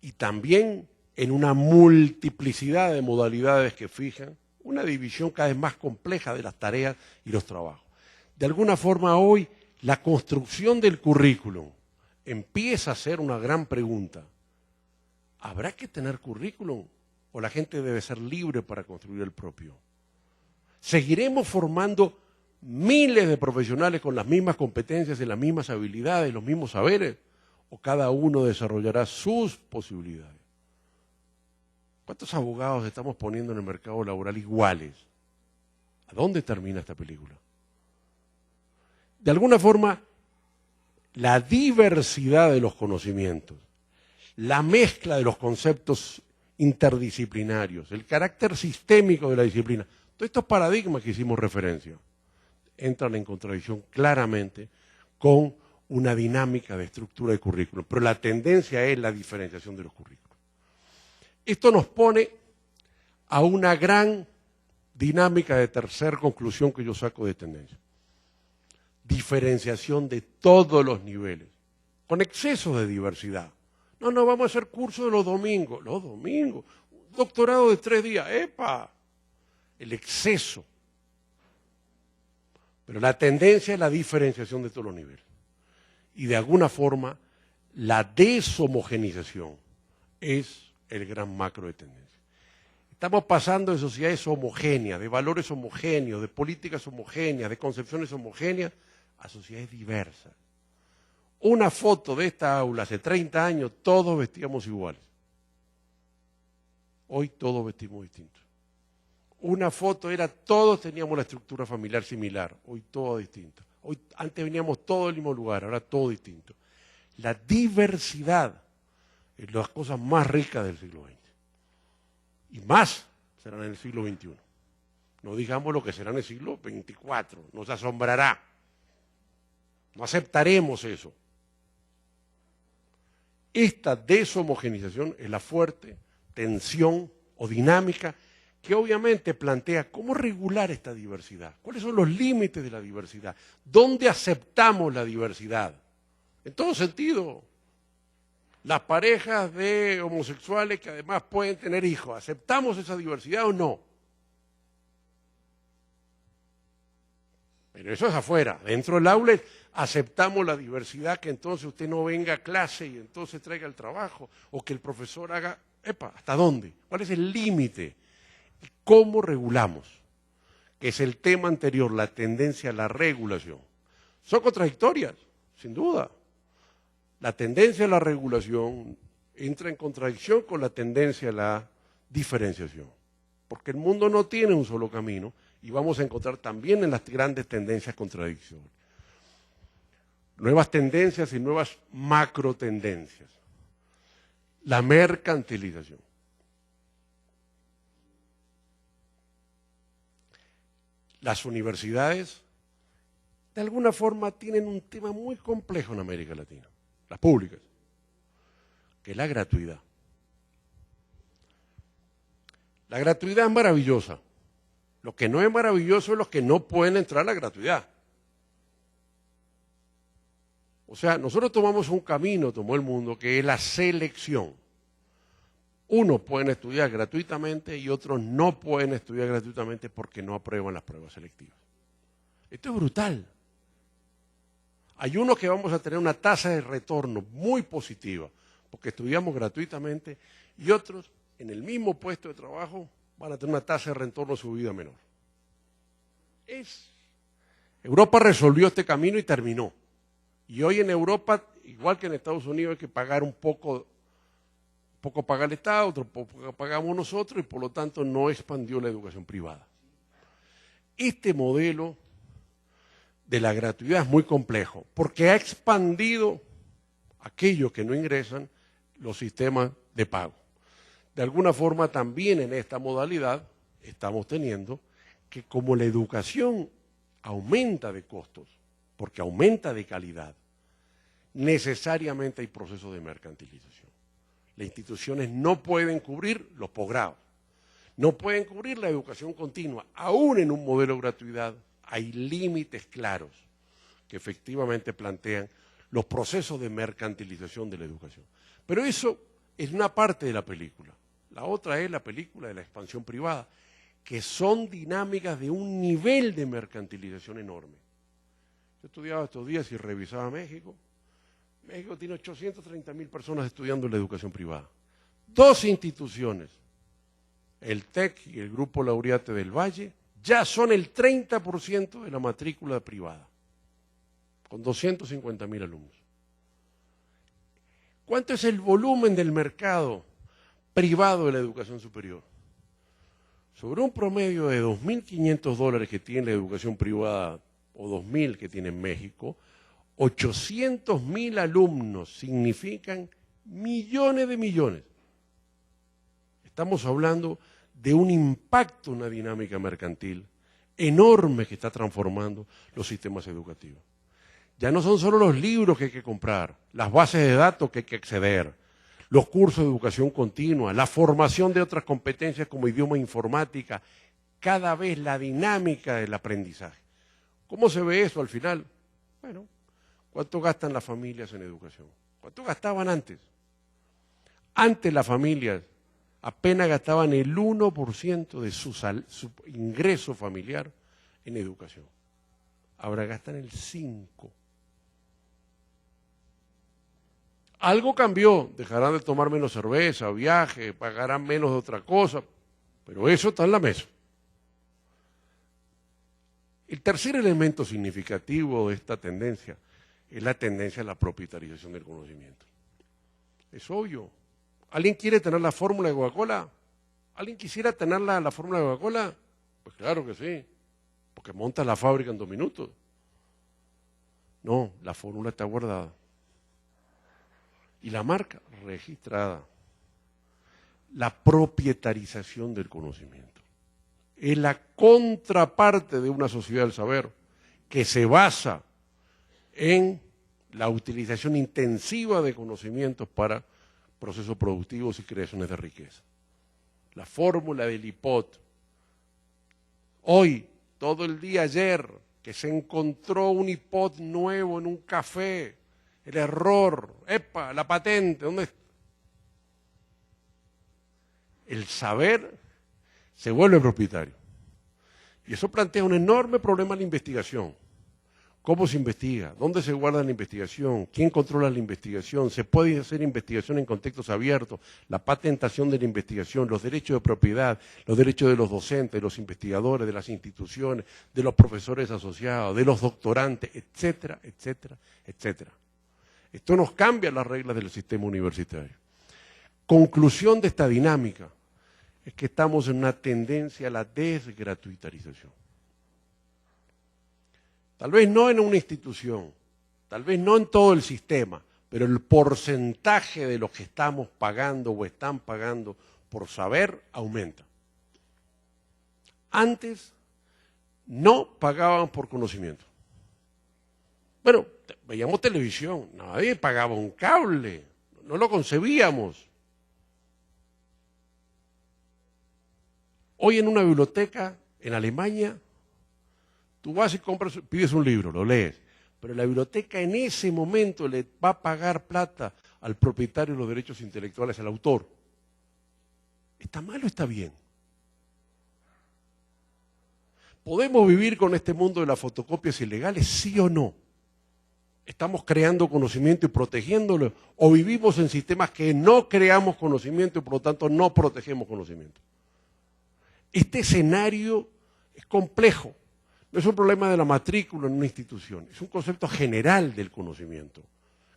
y también en una multiplicidad de modalidades que fijan una división cada vez más compleja de las tareas y los trabajos. De alguna forma hoy la construcción del currículum empieza a ser una gran pregunta. ¿Habrá que tener currículum o la gente debe ser libre para construir el propio? ¿Seguiremos formando miles de profesionales con las mismas competencias y las mismas habilidades, los mismos saberes? ¿O cada uno desarrollará sus posibilidades? ¿Cuántos abogados estamos poniendo en el mercado laboral iguales? ¿A dónde termina esta película? De alguna forma, la diversidad de los conocimientos, la mezcla de los conceptos interdisciplinarios, el carácter sistémico de la disciplina, todos estos paradigmas que hicimos referencia, entran en contradicción claramente con una dinámica de estructura de currículum, pero la tendencia es la diferenciación de los currículos. Esto nos pone a una gran dinámica de tercera conclusión que yo saco de tendencia. Diferenciación de todos los niveles, con exceso de diversidad. No, vamos a hacer cursos de los domingos, un doctorado de 3 días, ¡epa! El exceso. Pero la tendencia es la diferenciación de todos los niveles. Y de alguna forma, la deshomogenización es el gran macro de tendencia. Estamos pasando de sociedades homogéneas, de valores homogéneos, de políticas homogéneas, de concepciones homogéneas, a sociedades diversas. Una foto de esta aula hace 30 años, todos vestíamos iguales. Hoy todos vestimos distintos. Una foto era, todos teníamos la estructura familiar similar, hoy todo distinto. Antes veníamos todos del mismo lugar, ahora todo distinto. La diversidad es las cosas más ricas del siglo XX. Y más serán en el siglo XXI. No digamos lo que será en el siglo XXIV, nos asombrará. No aceptaremos eso. Esta deshomogenización es la fuerte tensión o dinámica que obviamente plantea cómo regular esta diversidad, cuáles son los límites de la diversidad, dónde aceptamos la diversidad. En todo sentido, las parejas de homosexuales que además pueden tener hijos, ¿aceptamos esa diversidad o no? Pero eso es afuera. Dentro del aula aceptamos la diversidad, que entonces usted no venga a clase y entonces traiga el trabajo, o que el profesor haga, ¿hasta dónde? ¿Cuál es el límite? ¿Cómo regulamos? Que es el tema anterior, la tendencia a la regulación. Son contradictorias, sin duda. La tendencia a la regulación entra en contradicción con la tendencia a la diferenciación, porque el mundo no tiene un solo camino y vamos a encontrar también en las grandes tendencias contradicciones. Nuevas tendencias y nuevas macro tendencias. La mercantilización. Las universidades, de alguna forma, tienen un tema muy complejo en América Latina, las públicas, que es la gratuidad. La gratuidad es maravillosa. Lo que no es maravilloso es los que no pueden entrar a la gratuidad. O sea, nosotros tomamos un camino, tomó el mundo, que es la selección. Unos pueden estudiar gratuitamente y otros no pueden estudiar gratuitamente porque no aprueban las pruebas selectivas. Esto es brutal. Hay unos que vamos a tener una tasa de retorno muy positiva porque estudiamos gratuitamente y otros en el mismo puesto de trabajo van a tener una tasa de retorno subida menor. Europa resolvió este camino y terminó. Y hoy en Europa, igual que en Estados Unidos, hay que pagar un poco paga el Estado, otro poco pagamos nosotros y por lo tanto no expandió la educación privada. Este modelo de la gratuidad es muy complejo porque ha expandido aquellos que no ingresan los sistemas de pago. De alguna forma también en esta modalidad estamos teniendo que como la educación aumenta de costos, porque aumenta de calidad, necesariamente hay procesos de mercantilización. Las instituciones no pueden cubrir los posgrados, no pueden cubrir la educación continua. Aún en un modelo de gratuidad hay límites claros que efectivamente plantean los procesos de mercantilización de la educación. Pero eso es una parte de la película. La otra es la película de la expansión privada, que son dinámicas de un nivel de mercantilización enorme. Yo estudiaba estos días y revisaba México. México tiene 830.000 personas estudiando la educación privada. 2 instituciones, el TEC y el Grupo Laureate del Valle, ya son el 30% de la matrícula privada, con 250.000 alumnos. ¿Cuánto es el volumen del mercado privado de la educación superior? Sobre un promedio de $2.500 que tiene la educación privada, o 2.000 que tiene en México, 800.000 alumnos significan millones de millones. Estamos hablando de un impacto, una dinámica mercantil enorme que está transformando los sistemas educativos. Ya no son solo los libros que hay que comprar, las bases de datos que hay que acceder, los cursos de educación continua, la formación de otras competencias como idioma e informática, cada vez la dinámica del aprendizaje. ¿Cómo se ve eso al final? Bueno, ¿cuánto gastan las familias en educación? ¿Cuánto gastaban antes? Antes las familias apenas gastaban el 1% de su ingreso familiar en educación. Ahora gastan el 5%. Algo cambió, dejarán de tomar menos cerveza, viaje, pagarán menos de otra cosa, pero eso está en la mesa. El tercer elemento significativo de esta tendencia es la tendencia a la propietarización del conocimiento. Es obvio. ¿Alguien quiere tener la fórmula de Coca-Cola? ¿Alguien quisiera tener la fórmula de Coca-Cola? Pues claro que sí, porque monta la fábrica en 2 minutos. No, la fórmula está guardada. Y la marca registrada. La propietarización del conocimiento. Es la contraparte de una sociedad del saber que se basa en la utilización intensiva de conocimientos para procesos productivos y creaciones de riqueza. La fórmula del iPod. Hoy, todo el día ayer, que se encontró un iPod nuevo en un café, el error, ¡epa!, la patente, ¿dónde está? El saber se vuelve propietario. Y eso plantea un enorme problema en la investigación. ¿Cómo se investiga? ¿Dónde se guarda la investigación? ¿Quién controla la investigación? ¿Se puede hacer investigación en contextos abiertos? La patentación de la investigación, los derechos de propiedad, los derechos de los docentes, de los investigadores, de las instituciones, de los profesores asociados, de los doctorantes, etcétera, etcétera, etcétera. Esto nos cambia las reglas del sistema universitario. Conclusión de esta dinámica es que estamos en una tendencia a la desgratuitarización. Tal vez no en una institución, tal vez no en todo el sistema, pero el porcentaje de lo que estamos pagando o están pagando por saber aumenta. Antes no pagaban por conocimiento. Bueno, veíamos televisión, nadie pagaba un cable, no lo concebíamos. Hoy en una biblioteca en Alemania, tú vas y pides un libro, lo lees, pero la biblioteca en ese momento le va a pagar plata al propietario de los derechos intelectuales, al autor. ¿Está mal o está bien? ¿Podemos vivir con este mundo de las fotocopias ilegales, sí o no? ¿Estamos creando conocimiento y protegiéndolo? ¿O vivimos en sistemas que no creamos conocimiento y por lo tanto no protegemos conocimiento? Este escenario es complejo. No es un problema de la matrícula en una institución, es un concepto general del conocimiento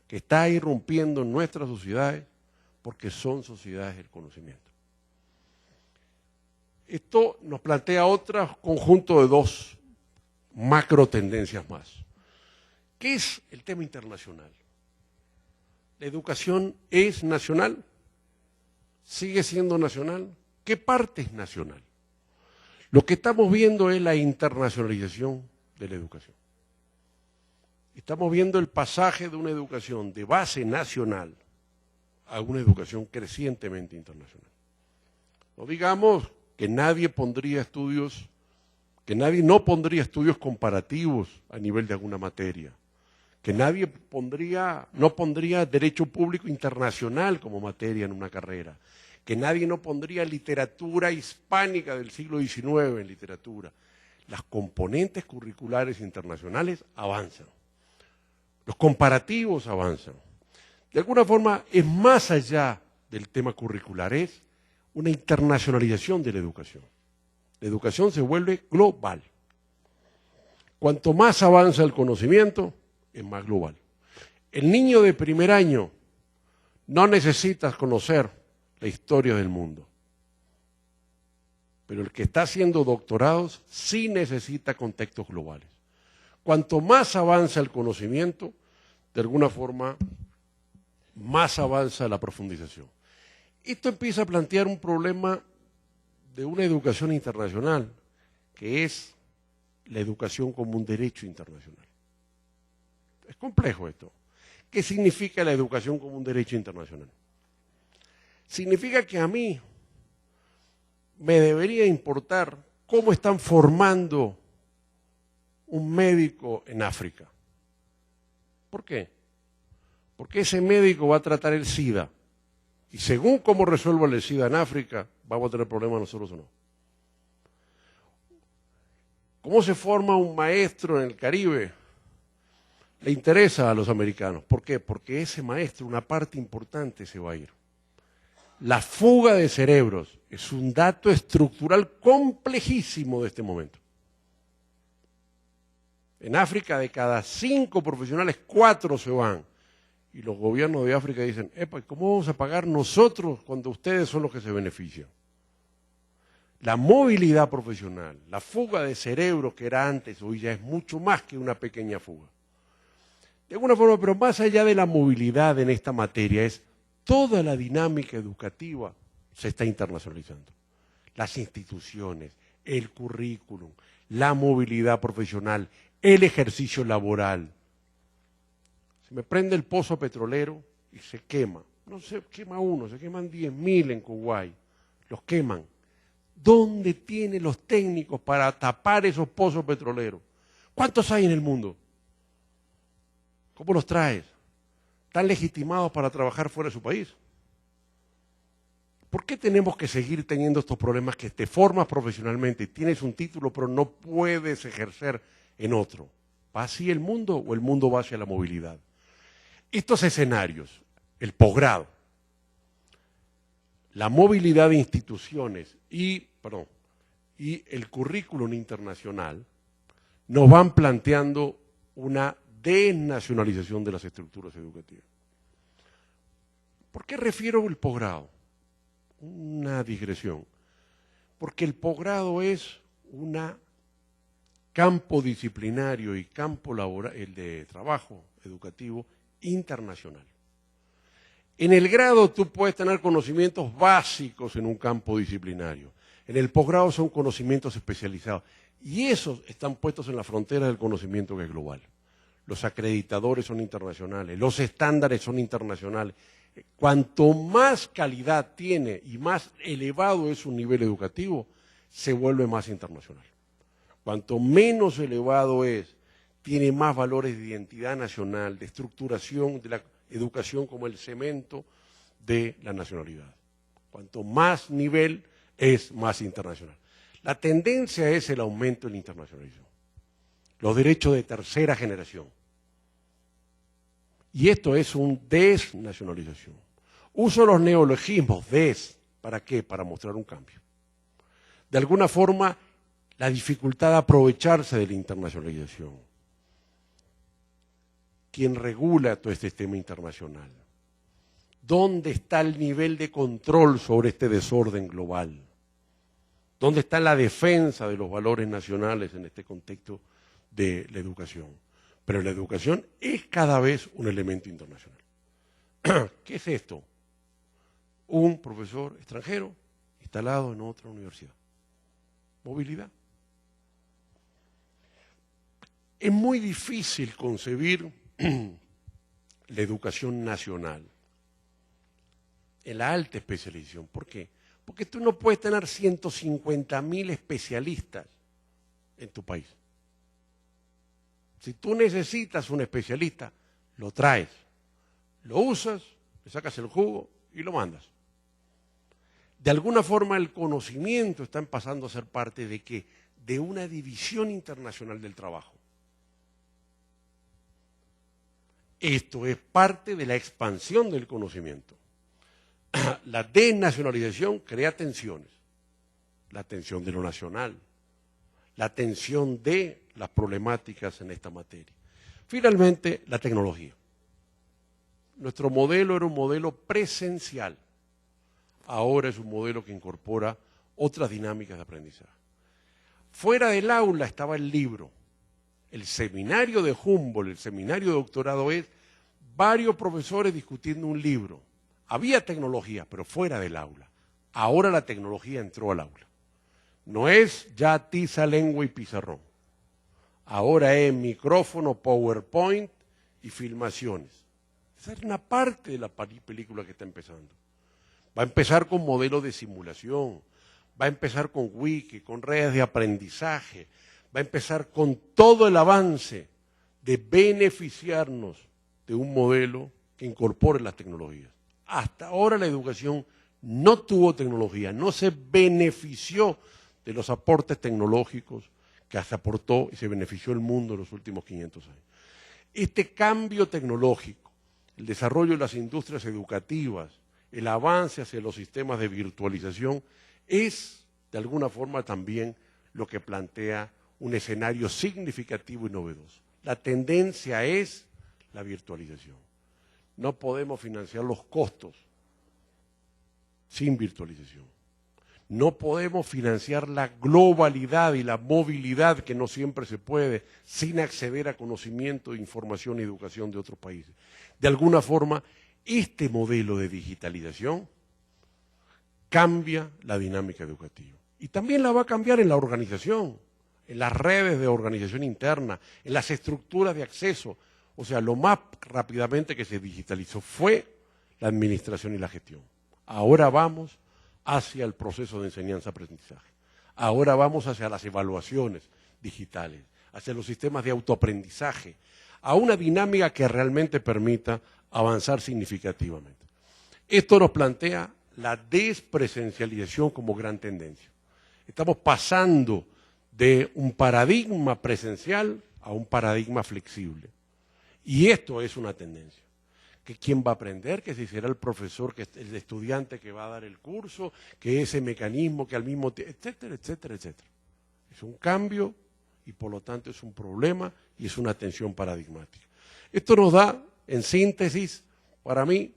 que está irrumpiendo en nuestras sociedades porque son sociedades del conocimiento. Esto nos plantea otro conjunto de 2 macro tendencias más. ¿Qué es el tema internacional? ¿La educación es nacional? ¿Sigue siendo nacional? ¿Qué parte es nacional? Lo que estamos viendo es la internacionalización de la educación. Estamos viendo el pasaje de una educación de base nacional a una educación crecientemente internacional. No digamos que nadie no pondría estudios comparativos a nivel de alguna materia, que nadie no pondría derecho público internacional como materia en una carrera, que nadie no pondría literatura hispánica del siglo XIX en literatura. Las componentes curriculares internacionales avanzan. Los comparativos avanzan. De alguna forma es más allá del tema curricular, es una internacionalización de la educación. La educación se vuelve global. Cuanto más avanza el conocimiento, es más global. El niño de primer año no necesita conocer la historia del mundo. Pero el que está haciendo doctorados sí necesita contextos globales. Cuanto más avanza el conocimiento, de alguna forma, más avanza la profundización. Esto empieza a plantear un problema de una educación internacional, que es la educación como un derecho internacional. Es complejo esto. ¿Qué significa la educación como un derecho internacional? significa que a mí me debería importar cómo están formando un médico en África. ¿Por qué? Porque ese médico va a tratar el SIDA. Y según cómo resuelva el SIDA en África, vamos a tener problemas nosotros o no. ¿Cómo se forma un maestro en el Caribe? Le interesa a los americanos. ¿Por qué? Porque ese maestro, una parte importante, se va a ir. La fuga de cerebros es un dato estructural complejísimo de este momento. En África, de cada 5 profesionales, 4 se van. Y los gobiernos de África dicen, epa, ¿cómo vamos a pagar nosotros cuando ustedes son los que se benefician? La movilidad profesional, la fuga de cerebros que era antes, hoy ya es mucho más que una pequeña fuga. De alguna forma, pero más allá de la movilidad en esta materia, es toda la dinámica educativa se está internacionalizando. Las instituciones, el currículum, la movilidad profesional, el ejercicio laboral. Se me prende el pozo petrolero y se quema. No se quema uno, se queman 10.000 en Kuwait. Los queman. ¿Dónde tienen los técnicos para tapar esos pozos petroleros? ¿Cuántos hay en el mundo? ¿Cómo los traes? ¿Están legitimados para trabajar fuera de su país? ¿Por qué tenemos que seguir teniendo estos problemas que te formas profesionalmente, tienes un título, pero no puedes ejercer en otro? ¿Va así el mundo o el mundo va hacia la movilidad? Estos escenarios, el posgrado, la movilidad de instituciones y el currículum internacional nos van planteando una desnacionalización de las estructuras educativas. ¿Por qué refiero el posgrado? Una digresión. Porque el posgrado es un campo disciplinario y campo laboral, el de trabajo educativo internacional. En el grado tú puedes tener conocimientos básicos en un campo disciplinario. En el posgrado son conocimientos especializados. Y esos están puestos en la frontera del conocimiento que es global. Los acreditadores son internacionales, los estándares son internacionales. Cuanto más calidad tiene y más elevado es un nivel educativo, se vuelve más internacional. Cuanto menos elevado es, tiene más valores de identidad nacional, de estructuración de la educación como el cemento de la nacionalidad. Cuanto más nivel es, más internacional. La tendencia es el aumento en la internacionalización. Los derechos de tercera generación. Y esto es una desnacionalización. Uso los neologismos, ¿para qué? Para mostrar un cambio. De alguna forma, la dificultad de aprovecharse de la internacionalización. ¿Quién regula todo este sistema internacional? ¿Dónde está el nivel de control sobre este desorden global? ¿Dónde está la defensa de los valores nacionales en este contexto de la educación? Pero la educación es cada vez un elemento internacional. ¿Qué es esto? Un profesor extranjero instalado en otra universidad. Movilidad. Es muy difícil concebir la educación nacional en la alta especialización. ¿Por qué? Porque tú no puedes tener 150.000 especialistas en tu país. Si tú necesitas un especialista, lo traes, lo usas, le sacas el jugo y lo mandas. De alguna forma el conocimiento está pasando a ser parte de ¿qué? De una división internacional del trabajo. Esto es parte de la expansión del conocimiento. La desnacionalización crea tensiones. La tensión de lo nacional, la tensión de las problemáticas en esta materia. Finalmente, la tecnología. Nuestro modelo era un modelo presencial. Ahora es un modelo que incorpora otras dinámicas de aprendizaje. Fuera del aula estaba el libro. El seminario de Humboldt, el seminario de doctorado es varios profesores discutiendo un libro. Había tecnología, pero fuera del aula. Ahora la tecnología entró al aula. No es ya tiza, lengua y pizarrón. Ahora es micrófono, PowerPoint y filmaciones. Esa es una parte de la película que está empezando. Va a empezar con modelos de simulación, va a empezar con wiki, con redes de aprendizaje, va a empezar con todo el avance de beneficiarnos de un modelo que incorpore las tecnologías. Hasta ahora la educación no tuvo tecnología, no se benefició de los aportes tecnológicos que se aportó y se benefició el mundo en los últimos 500 años. Este cambio tecnológico, el desarrollo de las industrias educativas, el avance hacia los sistemas de virtualización, es de alguna forma también lo que plantea un escenario significativo y novedoso. La tendencia es la virtualización. No podemos financiar los costos sin virtualización. No podemos financiar la globalidad y la movilidad, que no siempre se puede, sin acceder a conocimiento, información y educación de otros países. De alguna forma, este modelo de digitalización cambia la dinámica educativa. Y también la va a cambiar en la organización, en las redes de organización interna, en las estructuras de acceso. O sea, lo más rápidamente que se digitalizó fue la administración y la gestión. Ahora vamos hacia el proceso de enseñanza-aprendizaje. Ahora vamos hacia las evaluaciones digitales, hacia los sistemas de autoaprendizaje, a una dinámica que realmente permita avanzar significativamente. Esto nos plantea la despresencialización como gran tendencia. Estamos pasando de un paradigma presencial a un paradigma flexible. Y esto es una tendencia. Que quién va a aprender, que si será el profesor, que el estudiante que va a dar el curso, que ese mecanismo, que al mismo tiempo, etcétera, etcétera, etcétera. Es un cambio y por lo tanto es un problema y es una tensión paradigmática. Esto nos da, en síntesis, para mí,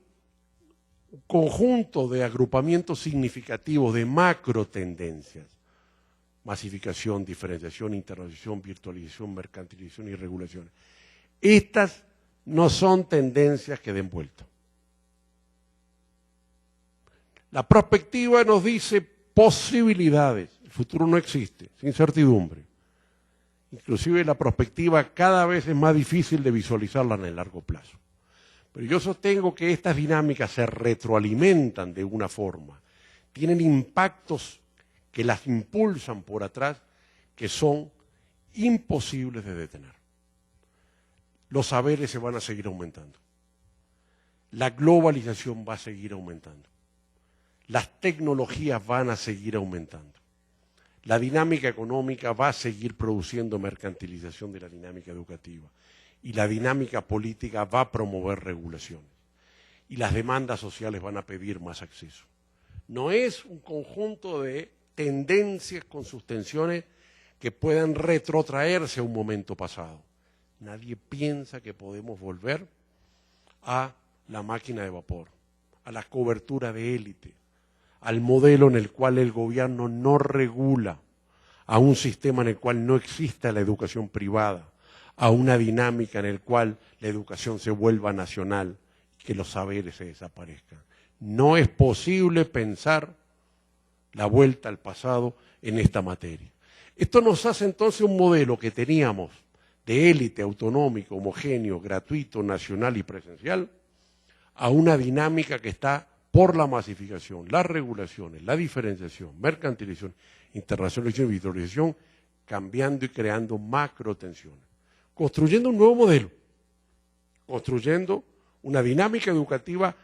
un conjunto de agrupamientos significativos de macro tendencias. Masificación, diferenciación, internacionalización, virtualización, mercantilización y regulaciones. Estas no son tendencias que den vuelta. La perspectiva nos dice posibilidades. El futuro no existe, es incertidumbre. Inclusive la perspectiva cada vez es más difícil de visualizarla en el largo plazo. Pero yo sostengo que estas dinámicas se retroalimentan de una forma, tienen impactos que las impulsan por atrás que son imposibles de detener. Los saberes se van a seguir aumentando. La globalización va a seguir aumentando. Las tecnologías van a seguir aumentando. La dinámica económica va a seguir produciendo mercantilización de la dinámica educativa. Y la dinámica política va a promover regulaciones. Y las demandas sociales van a pedir más acceso. No es un conjunto de tendencias con sus tensiones que puedan retrotraerse a un momento pasado. Nadie piensa que podemos volver a la máquina de vapor, a la cobertura de élite, al modelo en el cual el gobierno no regula, a un sistema en el cual no exista la educación privada, a una dinámica en el cual la educación se vuelva nacional y que los saberes se desaparezcan. No es posible pensar la vuelta al pasado en esta materia. Esto nos hace entonces un modelo que teníamos de élite, autonómico, homogéneo, gratuito, nacional y presencial, a una dinámica que está por la masificación, las regulaciones, la diferenciación, mercantilización, internacionalización y virtualización, cambiando y creando macro tensiones, construyendo un nuevo modelo, construyendo una dinámica educativa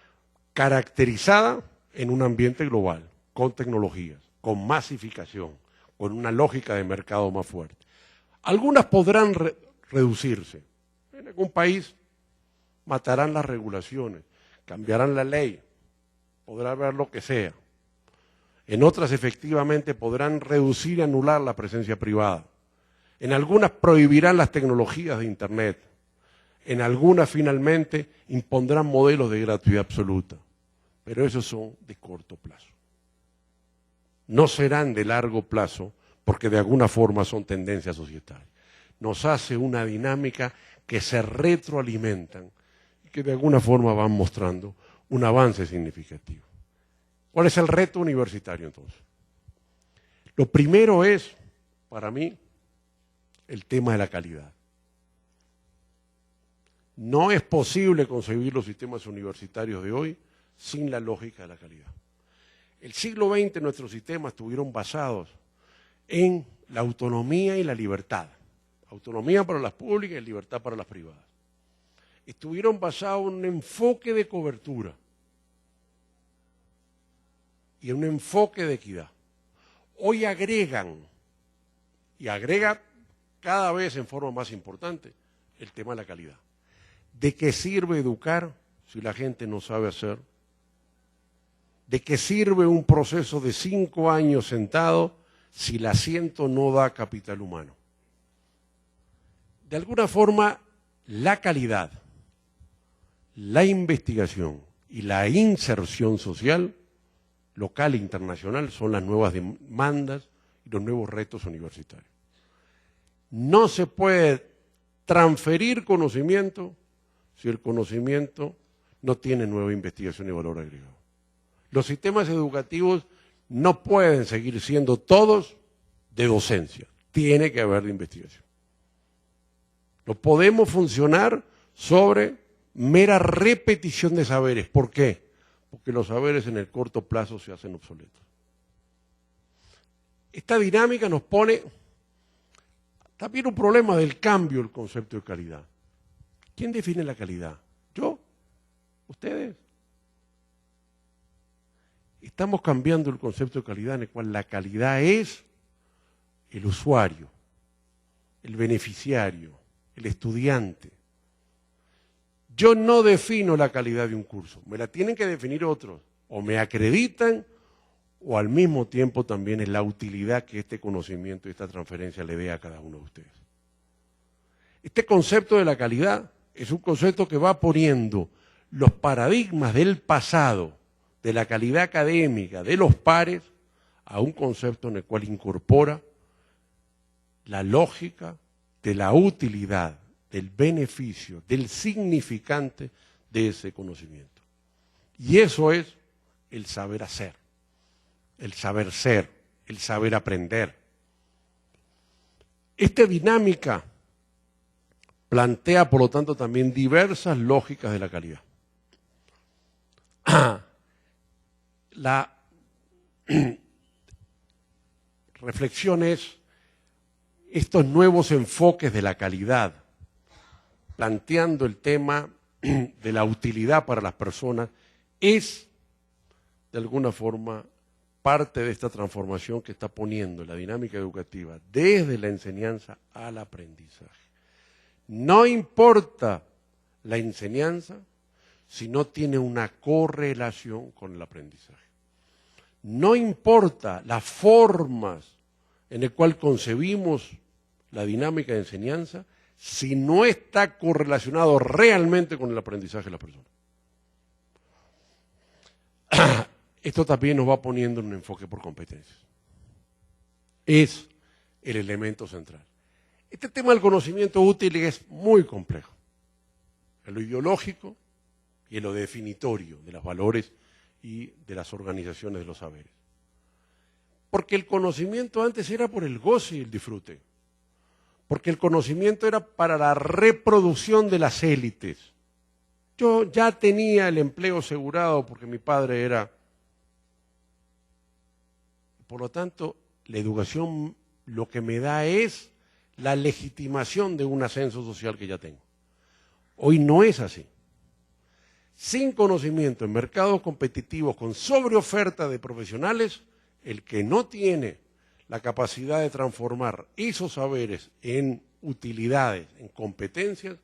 caracterizada en un ambiente global, con tecnologías, con masificación, con una lógica de mercado más fuerte. Algunas podrán reducirse. En algún país matarán las regulaciones, cambiarán la ley, podrá haber lo que sea. En otras efectivamente podrán reducir y anular la presencia privada. En algunas prohibirán las tecnologías de Internet. En algunas finalmente impondrán modelos de gratuidad absoluta. Pero esos son de corto plazo. No serán de largo plazo porque de alguna forma son tendencias societarias. Nos hace una dinámica que se retroalimentan y que de alguna forma van mostrando un avance significativo. ¿Cuál es el reto universitario entonces? Lo primero es, para mí, el tema de la calidad. No es posible concebir los sistemas universitarios de hoy sin la lógica de la calidad. El siglo XX nuestros sistemas estuvieron basados en la autonomía y la libertad. Autonomía para las públicas y libertad para las privadas. Estuvieron basados en un enfoque de cobertura y en un enfoque de equidad. Hoy agregan, y agrega cada vez en forma más importante, el tema de la calidad. ¿De qué sirve educar si la gente no sabe hacer? ¿De qué sirve un proceso de 5 años sentado si el asiento no da capital humano? De alguna forma, la calidad, la investigación y la inserción social, local e internacional, son las nuevas demandas y los nuevos retos universitarios. No se puede transferir conocimiento si el conocimiento no tiene nueva investigación y valor agregado. Los sistemas educativos no pueden seguir siendo todos de docencia, tiene que haber de investigación. No podemos funcionar sobre mera repetición de saberes. ¿Por qué? Porque los saberes en el corto plazo se hacen obsoletos. Esta dinámica nos pone también un problema del cambio del concepto de calidad. ¿Quién define la calidad? ¿Yo? ¿Ustedes? Estamos cambiando el concepto de calidad en el cual la calidad es el usuario, el beneficiario, el estudiante. Yo no defino la calidad de un curso, me la tienen que definir otros, o me acreditan, o al mismo tiempo también es la utilidad que este conocimiento y esta transferencia le dé a cada uno de ustedes. Este concepto de la calidad es un concepto que va poniendo los paradigmas del pasado, de la calidad académica, de los pares, a un concepto en el cual incorpora la lógica de la utilidad, del beneficio, del significante de ese conocimiento. Y eso es el saber hacer, el saber ser, el saber aprender. Esta dinámica plantea, por lo tanto, también diversas lógicas de la calidad. La reflexión es estos nuevos enfoques de la calidad, planteando el tema de la utilidad para las personas, es de alguna forma parte de esta transformación que está poniendo la dinámica educativa desde la enseñanza al aprendizaje. No importa la enseñanza si no tiene una correlación con el aprendizaje. No importa las formas en las cuales concebimos la dinámica de enseñanza si no está correlacionado realmente con el aprendizaje de la persona. Esto también nos va poniendo en un enfoque por competencias. Es el elemento central. Este tema del conocimiento útil es muy complejo. En lo ideológico y en lo definitorio de los valores y de las organizaciones de los saberes. Porque el conocimiento antes era por el goce y el disfrute. Porque el conocimiento era para la reproducción de las élites. Yo ya tenía el empleo asegurado porque mi padre era. Por lo tanto, la educación lo que me da es la legitimación de un ascenso social que ya tengo. Hoy no es así. Sin conocimiento en mercados competitivos con sobreoferta de profesionales, el que no tiene la capacidad de transformar esos saberes en utilidades, en competencias,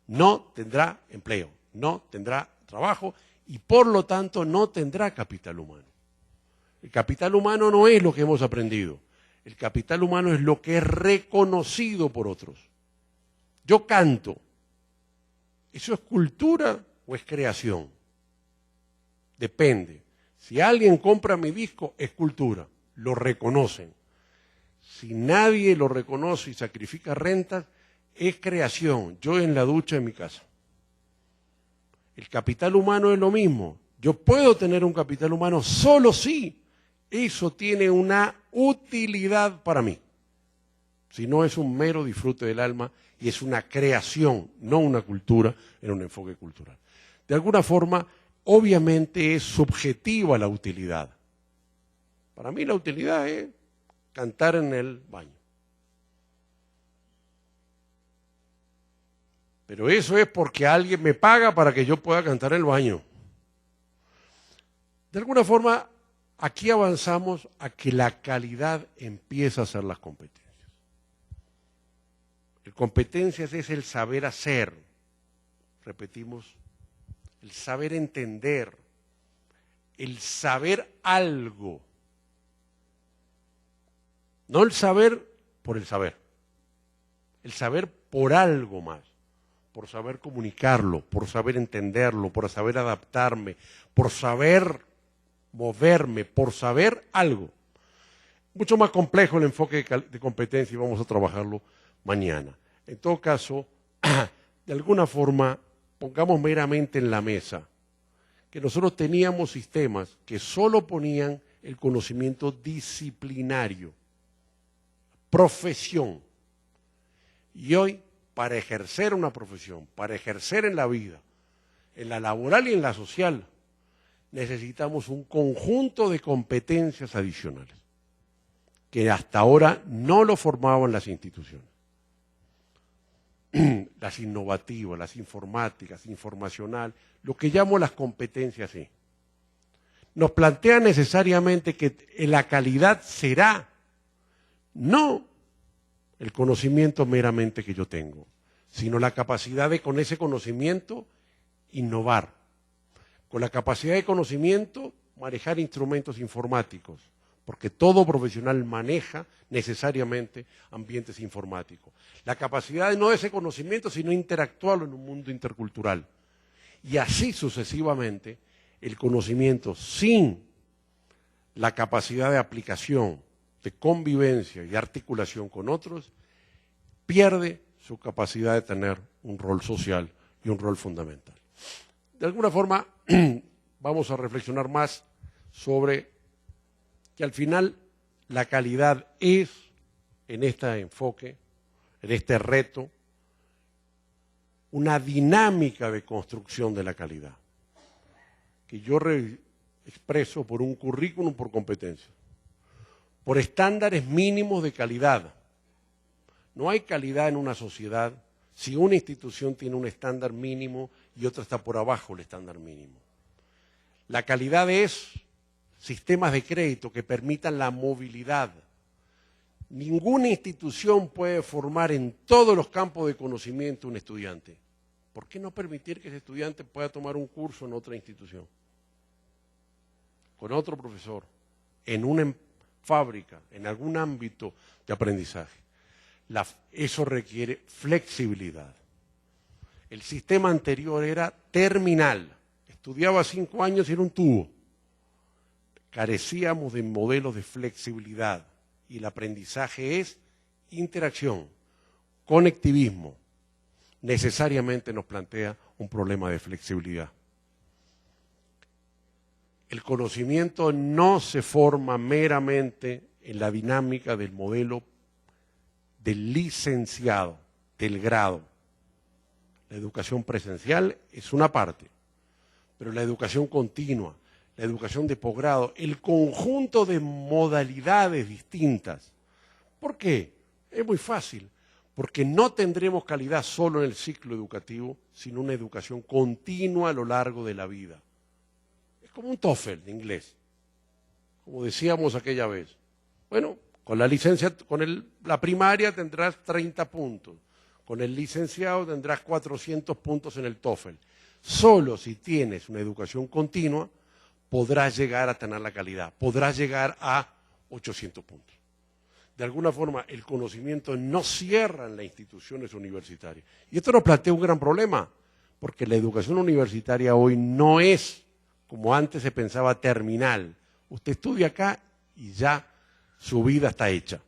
no tendrá empleo, no tendrá trabajo y por lo tanto no tendrá capital humano. El capital humano no es lo que hemos aprendido, el capital humano es lo que es reconocido por otros. Yo canto, ¿eso es cultura o es creación? Depende. Si alguien compra mi disco, es cultura, lo reconocen. Si nadie lo reconoce y sacrifica rentas, es creación. Yo en la ducha en mi casa. El capital humano es lo mismo. Yo puedo tener un capital humano solo si eso tiene una utilidad para mí. Si no es un mero disfrute del alma y es una creación, no una cultura en un enfoque cultural. De alguna forma, obviamente es subjetiva la utilidad. Para mí la utilidad es cantar en el baño. Pero eso es porque alguien me paga para que yo pueda cantar en el baño. De alguna forma, aquí avanzamos a que la calidad empieza a ser las competencias. El competencias es el saber hacer, repetimos, el saber entender, el saber algo. No el saber por el saber por algo más, por saber comunicarlo, por saber entenderlo, por saber adaptarme, por saber moverme, por saber algo. Mucho más complejo el enfoque de competencia y vamos a trabajarlo mañana. En todo caso, de alguna forma, pongamos meramente en la mesa que nosotros teníamos sistemas que solo ponían el conocimiento disciplinario, profesión. Y hoy, para ejercer una profesión, para ejercer en la vida, en la laboral y en la social, necesitamos un conjunto de competencias adicionales que hasta ahora no lo formaban las instituciones. Las innovativas, las informáticas, informacional, lo que llamo las competencias sí. Nos plantea necesariamente que la calidad será no el conocimiento meramente que yo tengo, sino la capacidad de con ese conocimiento innovar, con la capacidad de conocimiento manejar instrumentos informáticos, porque todo profesional maneja necesariamente ambientes informáticos. La capacidad de no ese conocimiento, sino interactuarlo en un mundo intercultural. Y así sucesivamente, el conocimiento sin la capacidad de aplicación, de convivencia y articulación con otros, pierde su capacidad de tener un rol social y un rol fundamental. De alguna forma, vamos a reflexionar más sobre que al final la calidad es, en este enfoque, en este reto, una dinámica de construcción de la calidad, que yo expreso por un currículum por competencia, por estándares mínimos de calidad. No hay calidad en una sociedad si una institución tiene un estándar mínimo y otra está por abajo del estándar mínimo. La calidad es sistemas de crédito que permitan la movilidad. Ninguna institución puede formar en todos los campos de conocimiento un estudiante. ¿Por qué no permitir que ese estudiante pueda tomar un curso en otra institución? Con otro profesor, en una fábrica, en algún ámbito de aprendizaje. Eso requiere flexibilidad. El sistema anterior era terminal. Estudiaba 5 años y era un tubo. Carecíamos de modelos de flexibilidad y el aprendizaje es interacción, conectivismo. Necesariamente nos plantea un problema de flexibilidad. El conocimiento no se forma meramente en la dinámica del modelo del licenciado, del grado. La educación presencial es una parte, pero la educación continua, la educación de posgrado, el conjunto de modalidades distintas. ¿Por qué? Es muy fácil, porque no tendremos calidad solo en el ciclo educativo, sino una educación continua a lo largo de la vida. Es como un TOEFL de inglés, como decíamos aquella vez. Bueno, con la licencia, la primaria tendrás 30 puntos, con el licenciado tendrás 400 puntos en el TOEFL. Solo si tienes una educación continua podrás llegar a tener la calidad, podrás llegar a 800 puntos. De alguna forma, el conocimiento no cierra en las instituciones universitarias. Y esto nos plantea un gran problema, porque la educación universitaria hoy no es, como antes se pensaba, terminal. Usted estudia acá y ya su vida está hecha.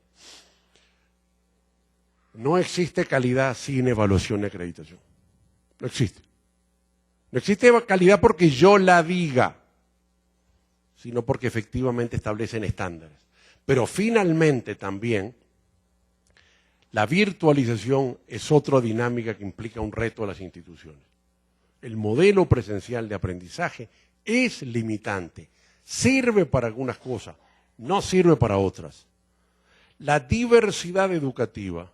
No existe calidad sin evaluación y acreditación. No existe. No existe calidad porque yo la diga, sino porque efectivamente establecen estándares. Pero finalmente también la virtualización es otra dinámica que implica un reto a las instituciones. El modelo presencial de aprendizaje es limitante, sirve para algunas cosas, no sirve para otras. La diversidad educativa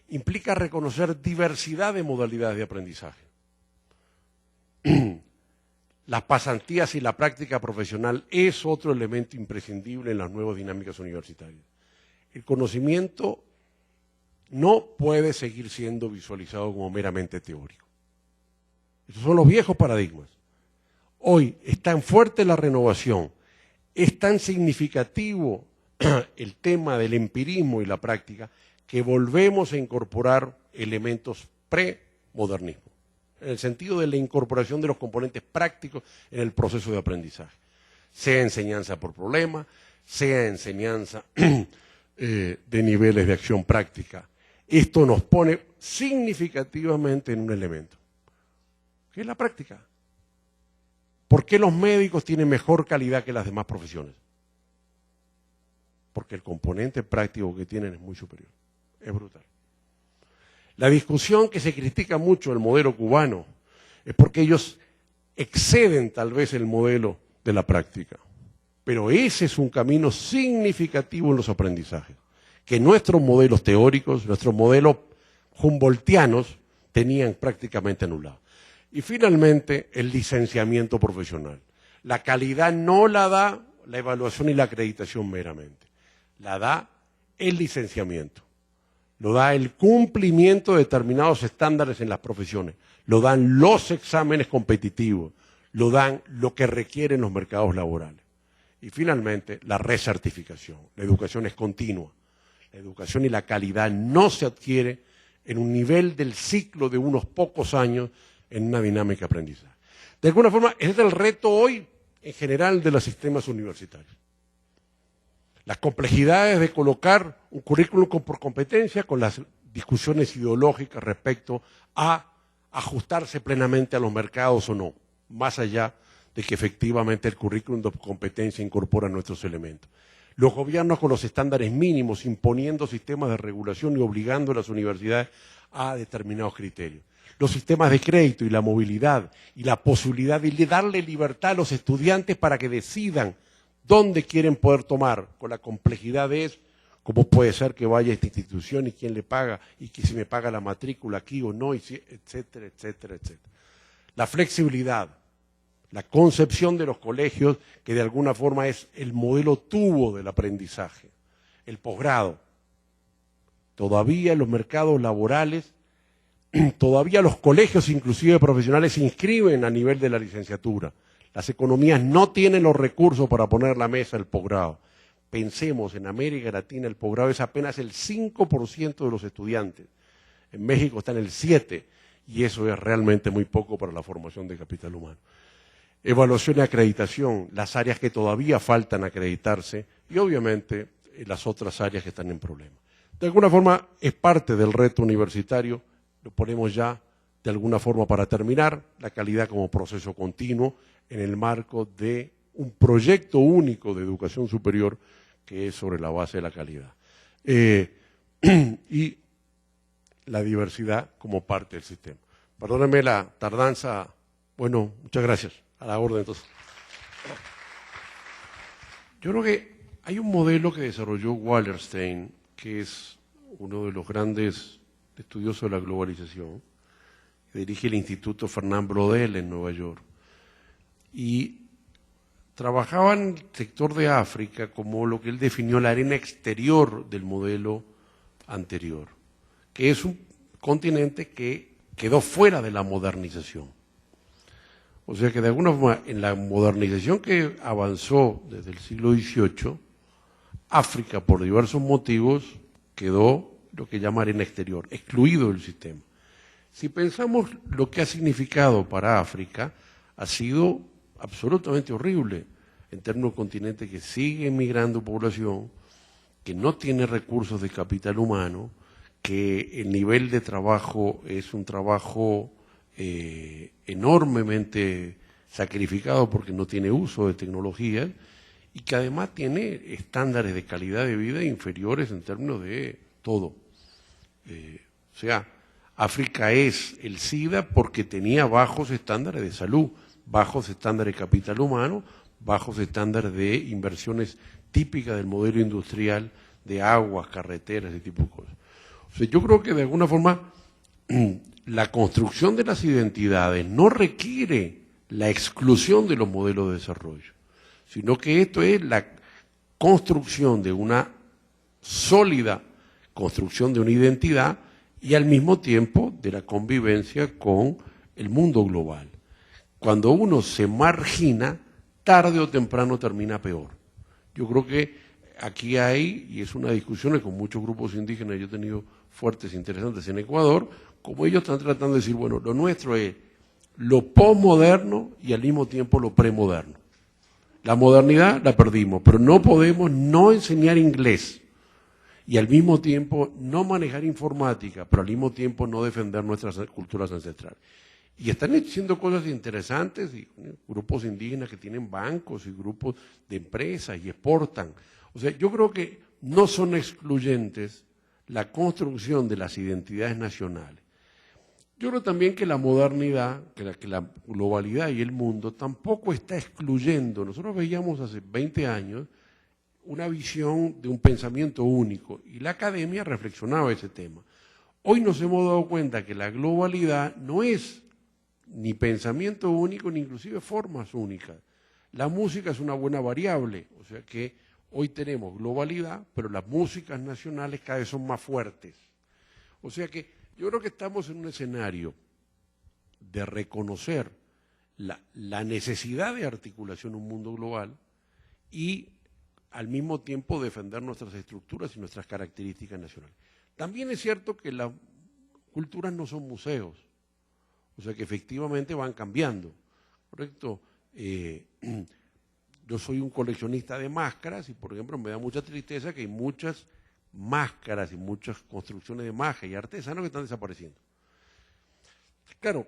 implica reconocer diversidad de modalidades de aprendizaje. Las pasantías y la práctica profesional es otro elemento imprescindible en las nuevas dinámicas universitarias. El conocimiento no puede seguir siendo visualizado como meramente teórico. Esos son los viejos paradigmas. Hoy es tan fuerte la renovación, es tan significativo el tema del empirismo y la práctica, que volvemos a incorporar elementos premodernismo, en el sentido de la incorporación de los componentes prácticos en el proceso de aprendizaje, sea enseñanza por problema, sea enseñanza de niveles de acción práctica. Esto nos pone significativamente en un elemento, que es la práctica. ¿Por qué los médicos tienen mejor calidad que las demás profesiones? Porque el componente práctico que tienen es muy superior, es brutal. La discusión que se critica mucho el modelo cubano es porque ellos exceden tal vez el modelo de la práctica, pero ese es un camino significativo en los aprendizajes, que nuestros modelos teóricos, nuestros modelos humboldtianos tenían prácticamente anulados. Y finalmente, el licenciamiento profesional. La calidad no la da la evaluación y la acreditación meramente, la da el licenciamiento, lo da el cumplimiento de determinados estándares en las profesiones, lo dan los exámenes competitivos, lo dan lo que requieren los mercados laborales. Y finalmente, la recertificación. La educación es continua. La educación y la calidad no se adquiere en un nivel del ciclo de unos pocos años en una dinámica de aprendizaje. De alguna forma, ese es el reto hoy en general de los sistemas universitarios. Las complejidades de colocar un currículum por competencia con las discusiones ideológicas respecto a ajustarse plenamente a los mercados o no, más allá de que efectivamente el currículum de competencia incorpora nuestros elementos. Los gobiernos con los estándares mínimos imponiendo sistemas de regulación y obligando a las universidades a determinados criterios. Los sistemas de crédito y la movilidad y la posibilidad de darle libertad a los estudiantes para que decidan dónde quieren poder tomar, con la complejidad de eso, cómo puede ser que vaya a esta institución y quién le paga, y que si me paga la matrícula aquí o no, y si, etcétera, etcétera, etcétera. La flexibilidad, la concepción de los colegios, que de alguna forma es el modelo tubo del aprendizaje, el posgrado. Todavía los mercados laborales, todavía los colegios inclusive profesionales se inscriben a nivel de la licenciatura. Las economías no tienen los recursos para poner en la mesa el posgrado. Pensemos, en América Latina el posgrado es apenas el 5% de los estudiantes. En México está en el 7%, y eso es realmente muy poco para la formación de capital humano. Evaluación y acreditación, las áreas que todavía faltan acreditarse, y obviamente las otras áreas que están en problema. De alguna forma es parte del reto universitario, lo ponemos ya de alguna forma para terminar, la calidad como proceso continuo en el marco de un proyecto único de educación superior que es sobre la base de la calidad. Y la diversidad como parte del sistema. Perdónenme la tardanza, bueno, muchas gracias, a la orden entonces. Yo creo que hay un modelo que desarrolló Wallerstein, que es uno de los grandes estudiosos de la globalización, que dirige el Instituto Fernand Braudel en Nueva York, y trabajaba en el sector de África como lo que él definió la arena exterior del modelo anterior, que es un continente que quedó fuera de la modernización. O sea que de alguna forma en la modernización que avanzó desde el siglo XVIII, África por diversos motivos quedó lo que llama arena exterior, excluido del sistema. Si pensamos lo que ha significado para África, ha sido absolutamente horrible en términos de un continente que sigue emigrando población, que no tiene recursos de capital humano, que el nivel de trabajo es un trabajo enormemente sacrificado porque no tiene uso de tecnologías y que además tiene estándares de calidad de vida inferiores en términos de todo. O sea, África es el SIDA porque tenía bajos estándares de salud, bajos estándares de capital humano, bajos estándares de inversiones típica del modelo industrial de aguas, carreteras, ese tipo de cosas. O sea, yo creo que de alguna forma la construcción de las identidades no requiere la exclusión de los modelos de desarrollo, sino que esto es la construcción de una sólida construcción de una identidad y al mismo tiempo de la convivencia con el mundo global. Cuando uno se margina, tarde o temprano termina peor. Yo creo que aquí hay, y es una discusión con muchos grupos indígenas, yo he tenido fuertes interesantes en Ecuador, como ellos están tratando de decir, bueno, lo nuestro es lo posmoderno y al mismo tiempo lo premoderno. La modernidad la perdimos, pero no podemos no enseñar inglés y al mismo tiempo no manejar informática, pero al mismo tiempo no defender nuestras culturas ancestrales. Y están haciendo cosas interesantes, y grupos indígenas que tienen bancos y grupos de empresas y exportan. O sea, yo creo que no son excluyentes la construcción de las identidades nacionales. Yo creo también que la modernidad, que la globalidad y el mundo tampoco está excluyendo. Nosotros veíamos hace 20 años una visión de un pensamiento único y la academia reflexionaba ese tema. Hoy nos hemos dado cuenta que la globalidad no es ni pensamiento único ni inclusive formas únicas. La música es una buena variable, o sea que hoy tenemos globalidad, pero las músicas nacionales cada vez son más fuertes. O sea que yo creo que estamos en un escenario de reconocer la necesidad de articulación en un mundo global y al mismo tiempo defender nuestras estructuras y nuestras características nacionales. También es cierto que las culturas no son museos, o sea que efectivamente van cambiando, ¿correcto? Yo soy un coleccionista de máscaras y, por ejemplo, me da mucha tristeza que hay muchas máscaras y muchas construcciones de magia y artesanos que están desapareciendo. Claro,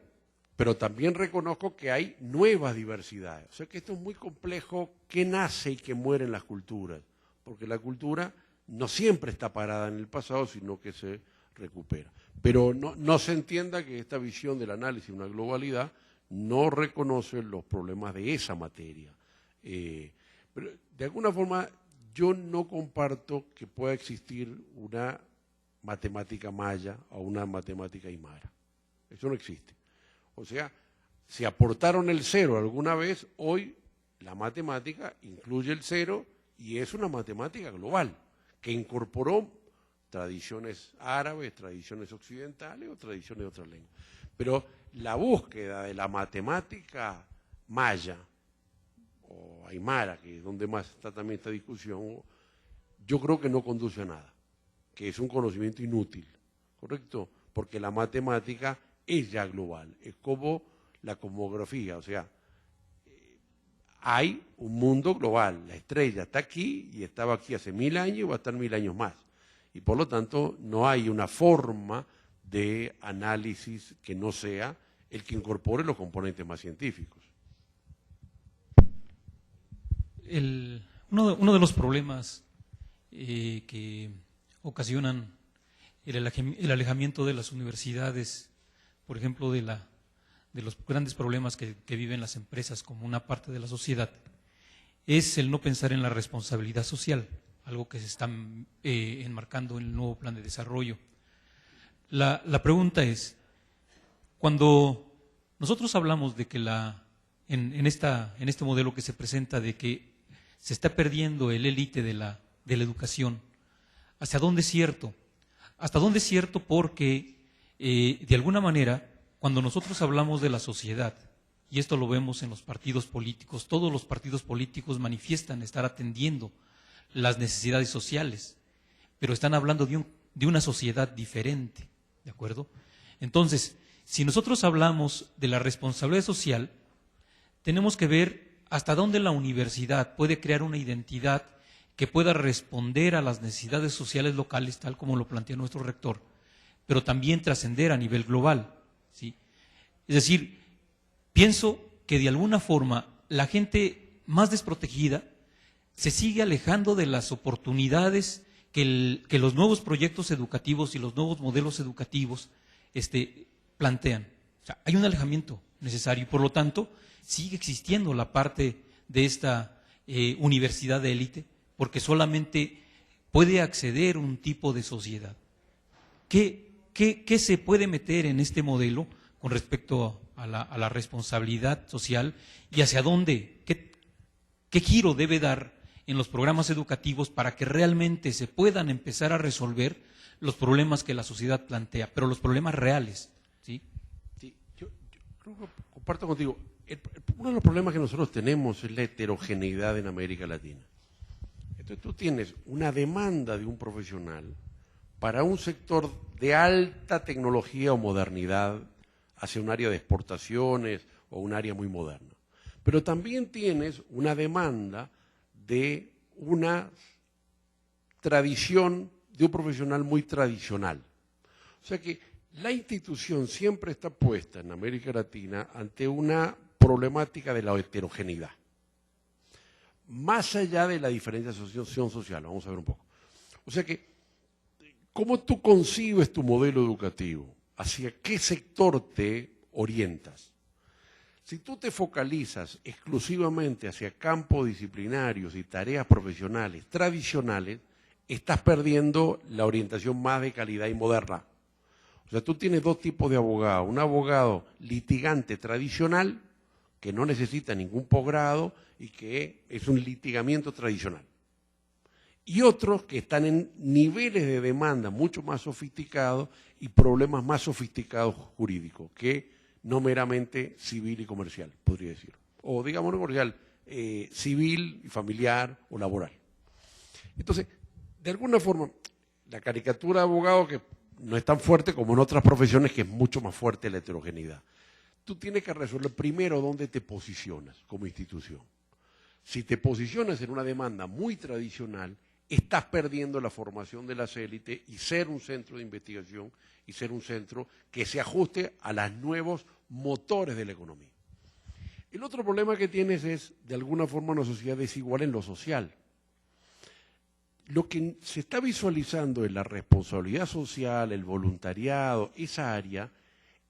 pero también reconozco que hay nuevas diversidades. O sea que esto es muy complejo, qué nace y qué muere en las culturas, porque la cultura no siempre está parada en el pasado, sino que se recupera. Pero no se entienda que esta visión del análisis de una globalidad no reconoce los problemas de esa materia. Pero de alguna forma yo no comparto que pueda existir una matemática maya o una matemática aymara. Eso no existe. O sea, si aportaron el cero alguna vez, hoy la matemática incluye el cero y es una matemática global que incorporó tradiciones árabes, tradiciones occidentales o tradiciones de otras lenguas. Pero la búsqueda de la matemática maya o aymara, que es donde más está también esta discusión, yo creo que no conduce a nada, que es un conocimiento inútil, ¿correcto? Porque la matemática es ya global, es como la cosmografía, o sea, hay un mundo global, la estrella está aquí y estaba aquí hace 1000 años y va a estar 1000 años más. Y por lo tanto no hay una forma de análisis que no sea el que incorpore los componentes más científicos. Uno de los problemas que ocasionan el alejamiento de las universidades, por ejemplo, de los grandes problemas que viven las empresas como una parte de la sociedad, es el no pensar en la responsabilidad social, algo que se está enmarcando en el nuevo plan de desarrollo. La pregunta es, cuando nosotros hablamos de que en este modelo que se presenta de que se está perdiendo el élite de la educación, ¿hasta dónde es cierto? ¿Hasta dónde es cierto? Porque de alguna manera, cuando nosotros hablamos de la sociedad, y esto lo vemos en los partidos políticos, todos los partidos políticos manifiestan estar atendiendo las necesidades sociales, pero están hablando de una sociedad diferente, ¿de acuerdo? Entonces, si nosotros hablamos de la responsabilidad social, tenemos que ver hasta dónde la universidad puede crear una identidad que pueda responder a las necesidades sociales locales, tal como lo plantea nuestro rector, pero también trascender a nivel global, ¿sí? Es decir, pienso que de alguna forma la gente más desprotegida se sigue alejando de las oportunidades que los nuevos proyectos educativos y los nuevos modelos educativos plantean. O sea, hay un alejamiento necesario y por lo tanto sigue existiendo la parte de esta universidad de élite, porque solamente puede acceder un tipo de sociedad. ¿Qué se puede meter en este modelo con respecto a la responsabilidad social y hacia dónde, qué giro debe dar en los programas educativos para que realmente se puedan empezar a resolver los problemas que la sociedad plantea, pero los problemas reales, ¿sí? Sí, yo creo que comparto contigo. Uno de los problemas que nosotros tenemos es la heterogeneidad en América Latina. Entonces tú tienes una demanda de un profesional para un sector de alta tecnología o modernidad hacia un área de exportaciones o un área muy moderna. Pero también tienes una demanda de una tradición de un profesional muy tradicional. O sea que la institución siempre está puesta en América Latina ante una problemática de la heterogeneidad. Más allá de la diferenciación social, vamos a ver un poco. O sea que, ¿cómo tú concibes tu modelo educativo? ¿Hacia qué sector te orientas? Si tú te focalizas exclusivamente hacia campos disciplinarios y tareas profesionales tradicionales, estás perdiendo la orientación más de calidad y moderna. O sea, tú tienes dos tipos de abogados. Un abogado litigante tradicional, que no necesita ningún posgrado y que es un litigamiento tradicional. Y otros que están en niveles de demanda mucho más sofisticados y problemas más sofisticados jurídicos, que no meramente civil y comercial, podría decir. O digamos no comercial, civil y familiar o laboral. Entonces, de alguna forma, la caricatura de abogado que no es tan fuerte como en otras profesiones, que es mucho más fuerte la heterogeneidad. Tú tienes que resolver primero dónde te posicionas como institución. Si te posicionas en una demanda muy tradicional, estás perdiendo la formación de las élites y ser un centro de investigación y ser un centro que se ajuste a los nuevos motores de la economía. El otro problema que tienes es, de alguna forma, una sociedad desigual en lo social. Lo que se está visualizando en la responsabilidad social, el voluntariado, esa área,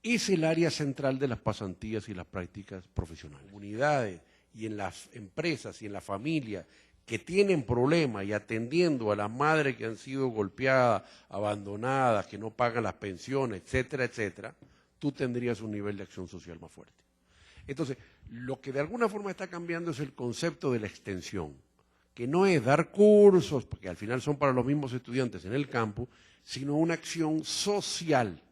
es el área central de las pasantías y las prácticas profesionales. Comunidades y en las empresas y en la familia que tienen problemas y atendiendo a las madres que han sido golpeadas, abandonadas, que no pagan las pensiones, etcétera, etcétera, tú tendrías un nivel de acción social más fuerte. Entonces, lo que de alguna forma está cambiando es el concepto de la extensión, que no es dar cursos, porque al final son para los mismos estudiantes en el campus, sino una acción social.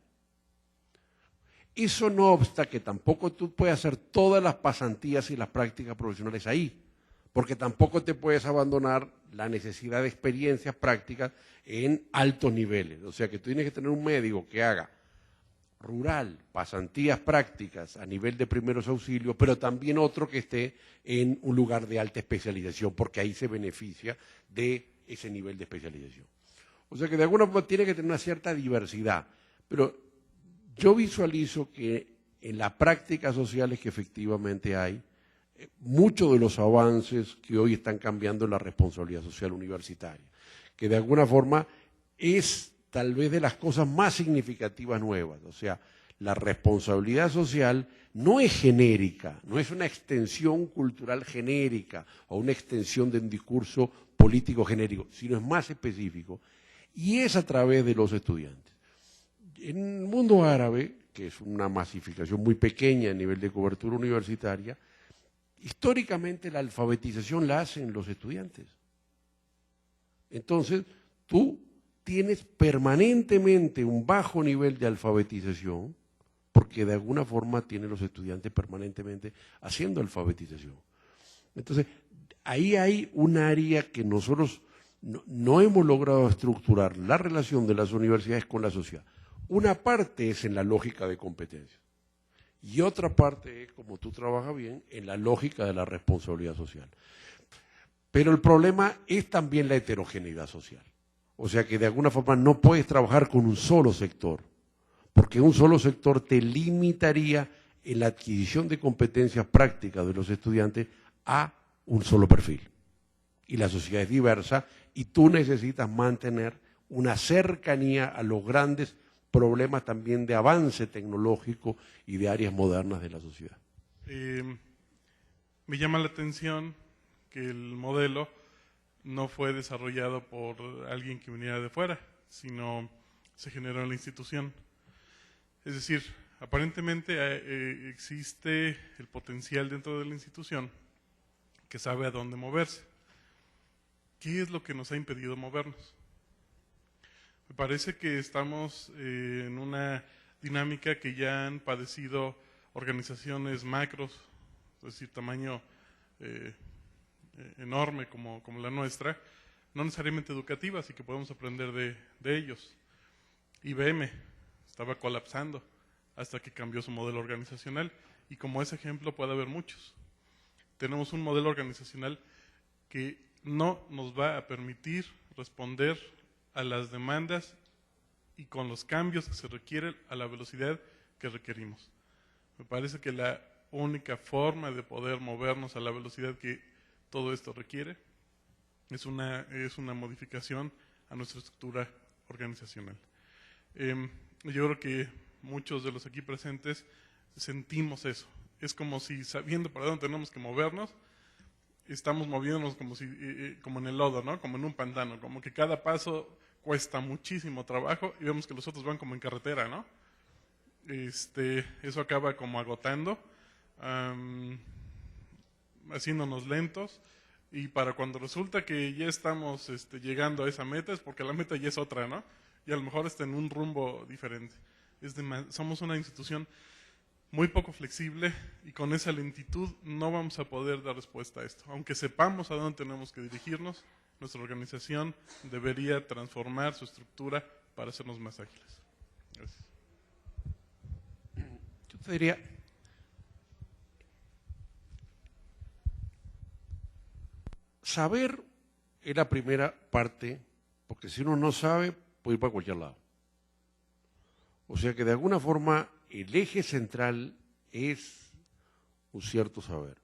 Eso no obsta que tampoco tú puedes hacer todas las pasantías y las prácticas profesionales ahí, porque tampoco te puedes abandonar la necesidad de experiencias prácticas en altos niveles. O sea que tú tienes que tener un médico que haga rural, pasantías prácticas a nivel de primeros auxilios, pero también otro que esté en un lugar de alta especialización, porque ahí se beneficia de ese nivel de especialización. O sea que de alguna forma tiene que tener una cierta diversidad, pero yo visualizo que en las prácticas sociales que efectivamente hay, muchos de los avances que hoy están cambiando la responsabilidad social universitaria, que de alguna forma es tal vez de las cosas más significativas nuevas. O sea, la responsabilidad social no es genérica, no es una extensión cultural genérica o una extensión de un discurso político genérico, sino es más específico y es a través de los estudiantes. En el mundo árabe, que es una masificación muy pequeña a nivel de cobertura universitaria, históricamente la alfabetización la hacen los estudiantes. Entonces, tú tienes permanentemente un bajo nivel de alfabetización, porque de alguna forma tienen los estudiantes permanentemente haciendo alfabetización. Entonces, ahí hay un área que nosotros no hemos logrado estructurar, la relación de las universidades con la sociedad. Una parte es en la lógica de competencia y otra parte es, como tú trabajas bien, en la lógica de la responsabilidad social. Pero el problema es también la heterogeneidad social. O sea que de alguna forma no puedes trabajar con un solo sector, porque un solo sector te limitaría en la adquisición de competencias prácticas de los estudiantes a un solo perfil. Y la sociedad es diversa y tú necesitas mantener una cercanía a los grandes problemas también de avance tecnológico y de áreas modernas de la sociedad. Me llama la atención que el modelo no fue desarrollado por alguien que viniera de fuera, sino se generó en la institución. Es decir, aparentemente existe el potencial dentro de la institución que sabe a dónde moverse. ¿Qué es lo que nos ha impedido movernos? Me parece que estamos en una dinámica que ya han padecido organizaciones macros, es decir, tamaño enorme como la nuestra, no necesariamente educativas y que podemos aprender de ellos. IBM estaba colapsando hasta que cambió su modelo organizacional y como ese ejemplo puede haber muchos. Tenemos un modelo organizacional que no nos va a permitir responder a las demandas y con los cambios que se requieren a la velocidad que requerimos. Me parece que la única forma de poder movernos a la velocidad que todo esto requiere es una modificación a nuestra estructura organizacional. Yo creo que muchos de los aquí presentes sentimos eso. Es como si sabiendo para dónde tenemos que movernos, estamos moviéndonos como en el lodo, ¿no? Como en un pantano, como que cada paso cuesta muchísimo trabajo y vemos que los otros van como en carretera, ¿no? Eso acaba como agotando, haciéndonos lentos, y para cuando resulta que ya estamos llegando a esa meta es porque la meta ya es otra, ¿no? Y a lo mejor está en un rumbo diferente. Somos una institución muy poco flexible y con esa lentitud no vamos a poder dar respuesta a esto. Aunque sepamos a dónde tenemos que dirigirnos, nuestra organización debería transformar su estructura para hacernos más ágiles. Gracias. Yo te diría, saber es la primera parte, porque si uno no sabe, puede ir para cualquier lado. O sea que de alguna forma el eje central es un cierto saber.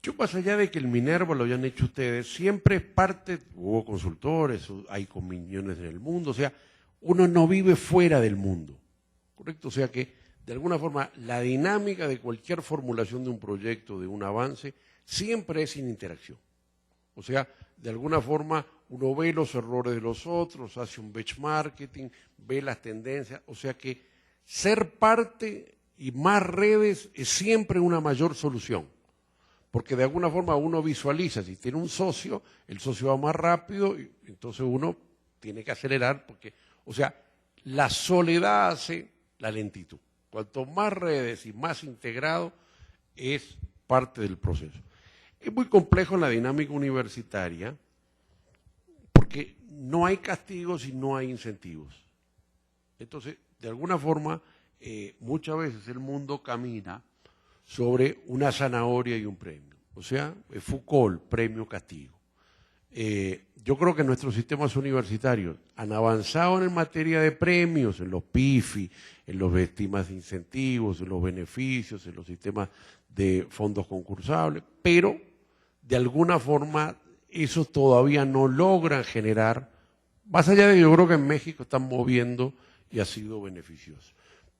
Yo, más allá de que el Minerva lo hayan hecho ustedes, siempre es parte, hubo consultores, hay comuniones en el mundo, o sea, uno no vive fuera del mundo, ¿correcto? O sea que, de alguna forma, la dinámica de cualquier formulación de un proyecto, de un avance, siempre es sin interacción. O sea, de alguna forma, uno ve los errores de los otros, hace un benchmarking, ve las tendencias, o sea que ser parte y más redes es siempre una mayor solución. Porque de alguna forma uno visualiza, si tiene un socio, el socio va más rápido, y entonces uno tiene que acelerar, porque, o sea, la soledad hace la lentitud. Cuanto más redes y más integrado, es parte del proceso. Es muy complejo en la dinámica universitaria, porque no hay castigos y no hay incentivos. Entonces, de alguna forma, muchas veces el mundo camina sobre una zanahoria y un premio. O sea, Foucault, premio-castigo. Yo creo que nuestros sistemas universitarios han avanzado en materia de premios, en los PIFI, en los sistemas de incentivos, en los beneficios, en los sistemas de fondos concursables, pero de alguna forma esos todavía no logran generar, más allá de yo creo que en México están moviendo y ha sido beneficioso.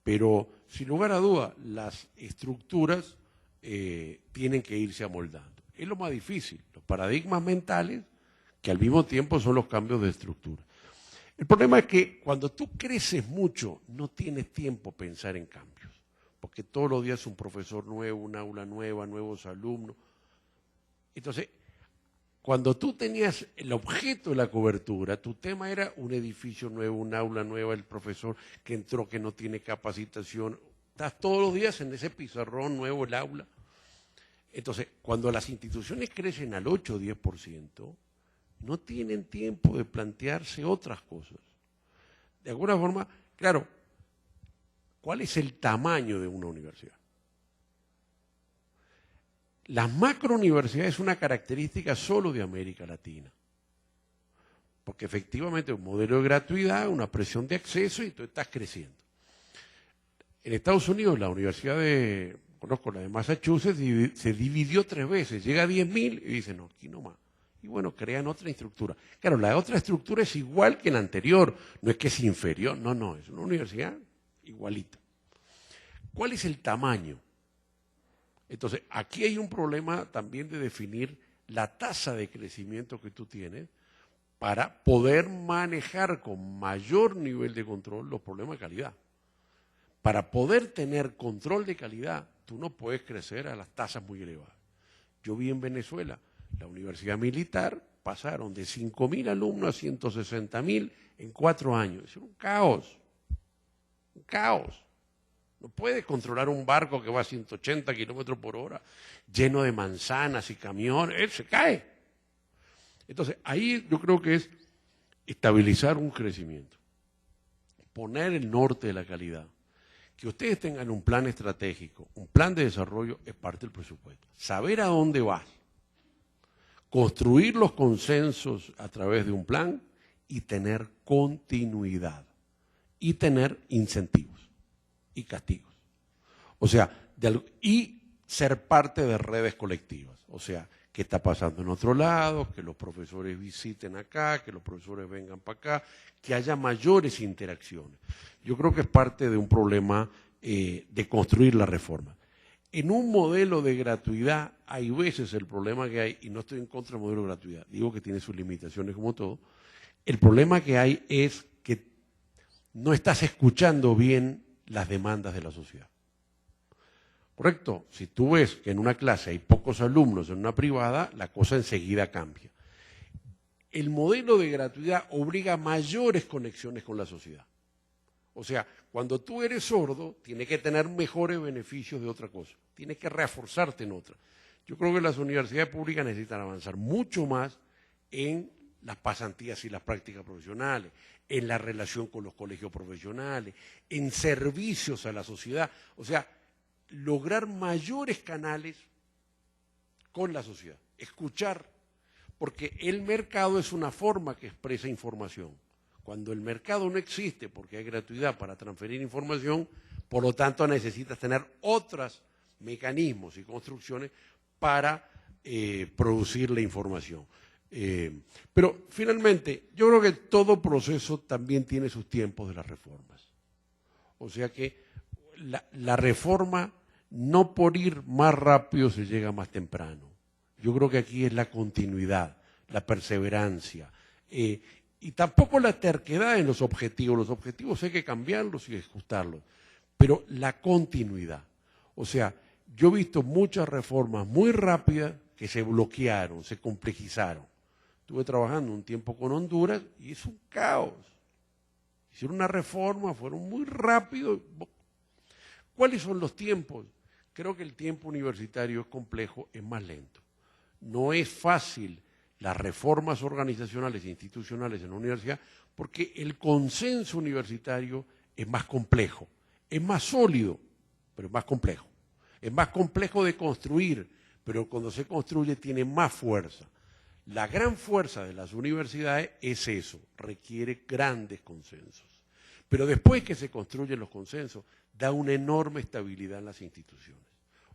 Pero sin lugar a duda, las estructuras tienen que irse amoldando. Es lo más difícil, los paradigmas mentales, que al mismo tiempo son los cambios de estructura. El problema es que cuando tú creces mucho, no tienes tiempo a pensar en cambios, porque todos los días es un profesor nuevo, un aula nueva, nuevos alumnos. Entonces, cuando tú tenías el objeto de la cobertura, tu tema era un edificio nuevo, un aula nueva, el profesor que entró que no tiene capacitación. Estás todos los días en ese pizarrón nuevo, el aula. Entonces, cuando las instituciones crecen al 8 o 10%, no tienen tiempo de plantearse otras cosas. De alguna forma, claro, ¿cuál es el tamaño de una universidad? Las macrouniversidades es una característica solo de América Latina, porque efectivamente un modelo de gratuidad, una presión de acceso y tú estás creciendo. En Estados Unidos la universidad conozco la de Massachusetts, se dividió 3 veces, llega a 10.000 y dice, no, aquí no más. Y bueno, crean otra estructura. Claro, la otra estructura es igual que la anterior, no es que es inferior, no, es una universidad igualita. ¿Cuál es el tamaño? Entonces, aquí hay un problema también de definir la tasa de crecimiento que tú tienes para poder manejar con mayor nivel de control los problemas de calidad. Para poder tener control de calidad, tú no puedes crecer a las tasas muy elevadas. Yo vi en Venezuela, la Universidad Militar, pasaron de 5.000 alumnos a 160.000 en 4 años. Es un caos, un caos. No puedes controlar un barco que va a 180 kilómetros por hora, lleno de manzanas y camiones, él se cae. Entonces, ahí yo creo que es estabilizar un crecimiento, poner el norte de la calidad. Que ustedes tengan un plan estratégico, un plan de desarrollo es parte del presupuesto. Saber a dónde vas, construir los consensos a través de un plan y tener continuidad y tener incentivos y castigos. O sea, y ser parte de redes colectivas. O sea, qué está pasando en otro lado, que los profesores visiten acá, que los profesores vengan para acá, que haya mayores interacciones. Yo creo que es parte de un problema de construir la reforma. En un modelo de gratuidad, hay veces el problema que hay, y no estoy en contra del modelo de gratuidad, digo que tiene sus limitaciones como todo, el problema que hay es que no estás escuchando bien las demandas de la sociedad. ¿Correcto? Si tú ves que en una clase hay pocos alumnos en una privada, la cosa enseguida cambia. El modelo de gratuidad obliga a mayores conexiones con la sociedad. O sea, cuando tú eres sordo, tienes que tener mejores beneficios de otra cosa. Tienes que reforzarte en otra. Yo creo que las universidades públicas necesitan avanzar mucho más en las pasantías y las prácticas profesionales, en la relación con los colegios profesionales, en servicios a la sociedad. O sea, lograr mayores canales con la sociedad, escuchar, porque el mercado es una forma que expresa información. Cuando el mercado no existe porque hay gratuidad para transferir información, por lo tanto necesitas tener otros mecanismos y construcciones para producir la información. Pero finalmente, yo creo que todo proceso también tiene sus tiempos de las reformas. O sea que la reforma, no por ir más rápido se llega más temprano. Yo creo que aquí es la continuidad, la perseverancia, y tampoco la terquedad en los objetivos. Los objetivos hay que cambiarlos y ajustarlos, pero la continuidad. O sea, yo he visto muchas reformas muy rápidas que se bloquearon, se complejizaron. Estuve trabajando un tiempo con Honduras y es un caos. Hicieron una reforma, fueron muy rápidos. ¿Cuáles son los tiempos? Creo que el tiempo universitario es complejo, es más lento. No es fácil las reformas organizacionales e institucionales en la universidad porque el consenso universitario es más complejo, es más sólido, pero es más complejo. Es más complejo de construir, pero cuando se construye tiene más fuerza. La gran fuerza de las universidades es eso, requiere grandes consensos. Pero después que se construyen los consensos, da una enorme estabilidad en las instituciones.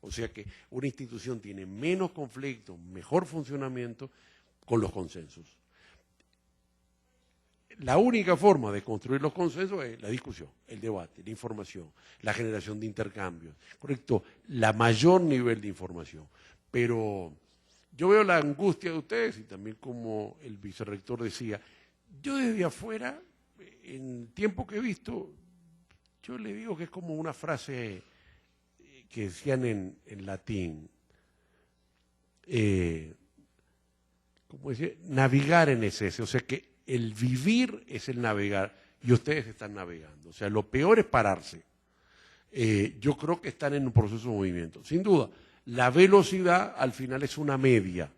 O sea que una institución tiene menos conflictos, mejor funcionamiento con los consensos. La única forma de construir los consensos es la discusión, el debate, la información, la generación de intercambios, ¿correcto? La mayor nivel de información. Pero yo veo la angustia de ustedes y también como el vicerrector decía, yo desde afuera, en tiempo que he visto, yo le digo que es como una frase que decían en latín, como decía, navegar en ese, o sea que el vivir es el navegar y ustedes están navegando. O sea, lo peor es pararse. Yo creo que están en un proceso de movimiento. Sin duda, la velocidad al final es una media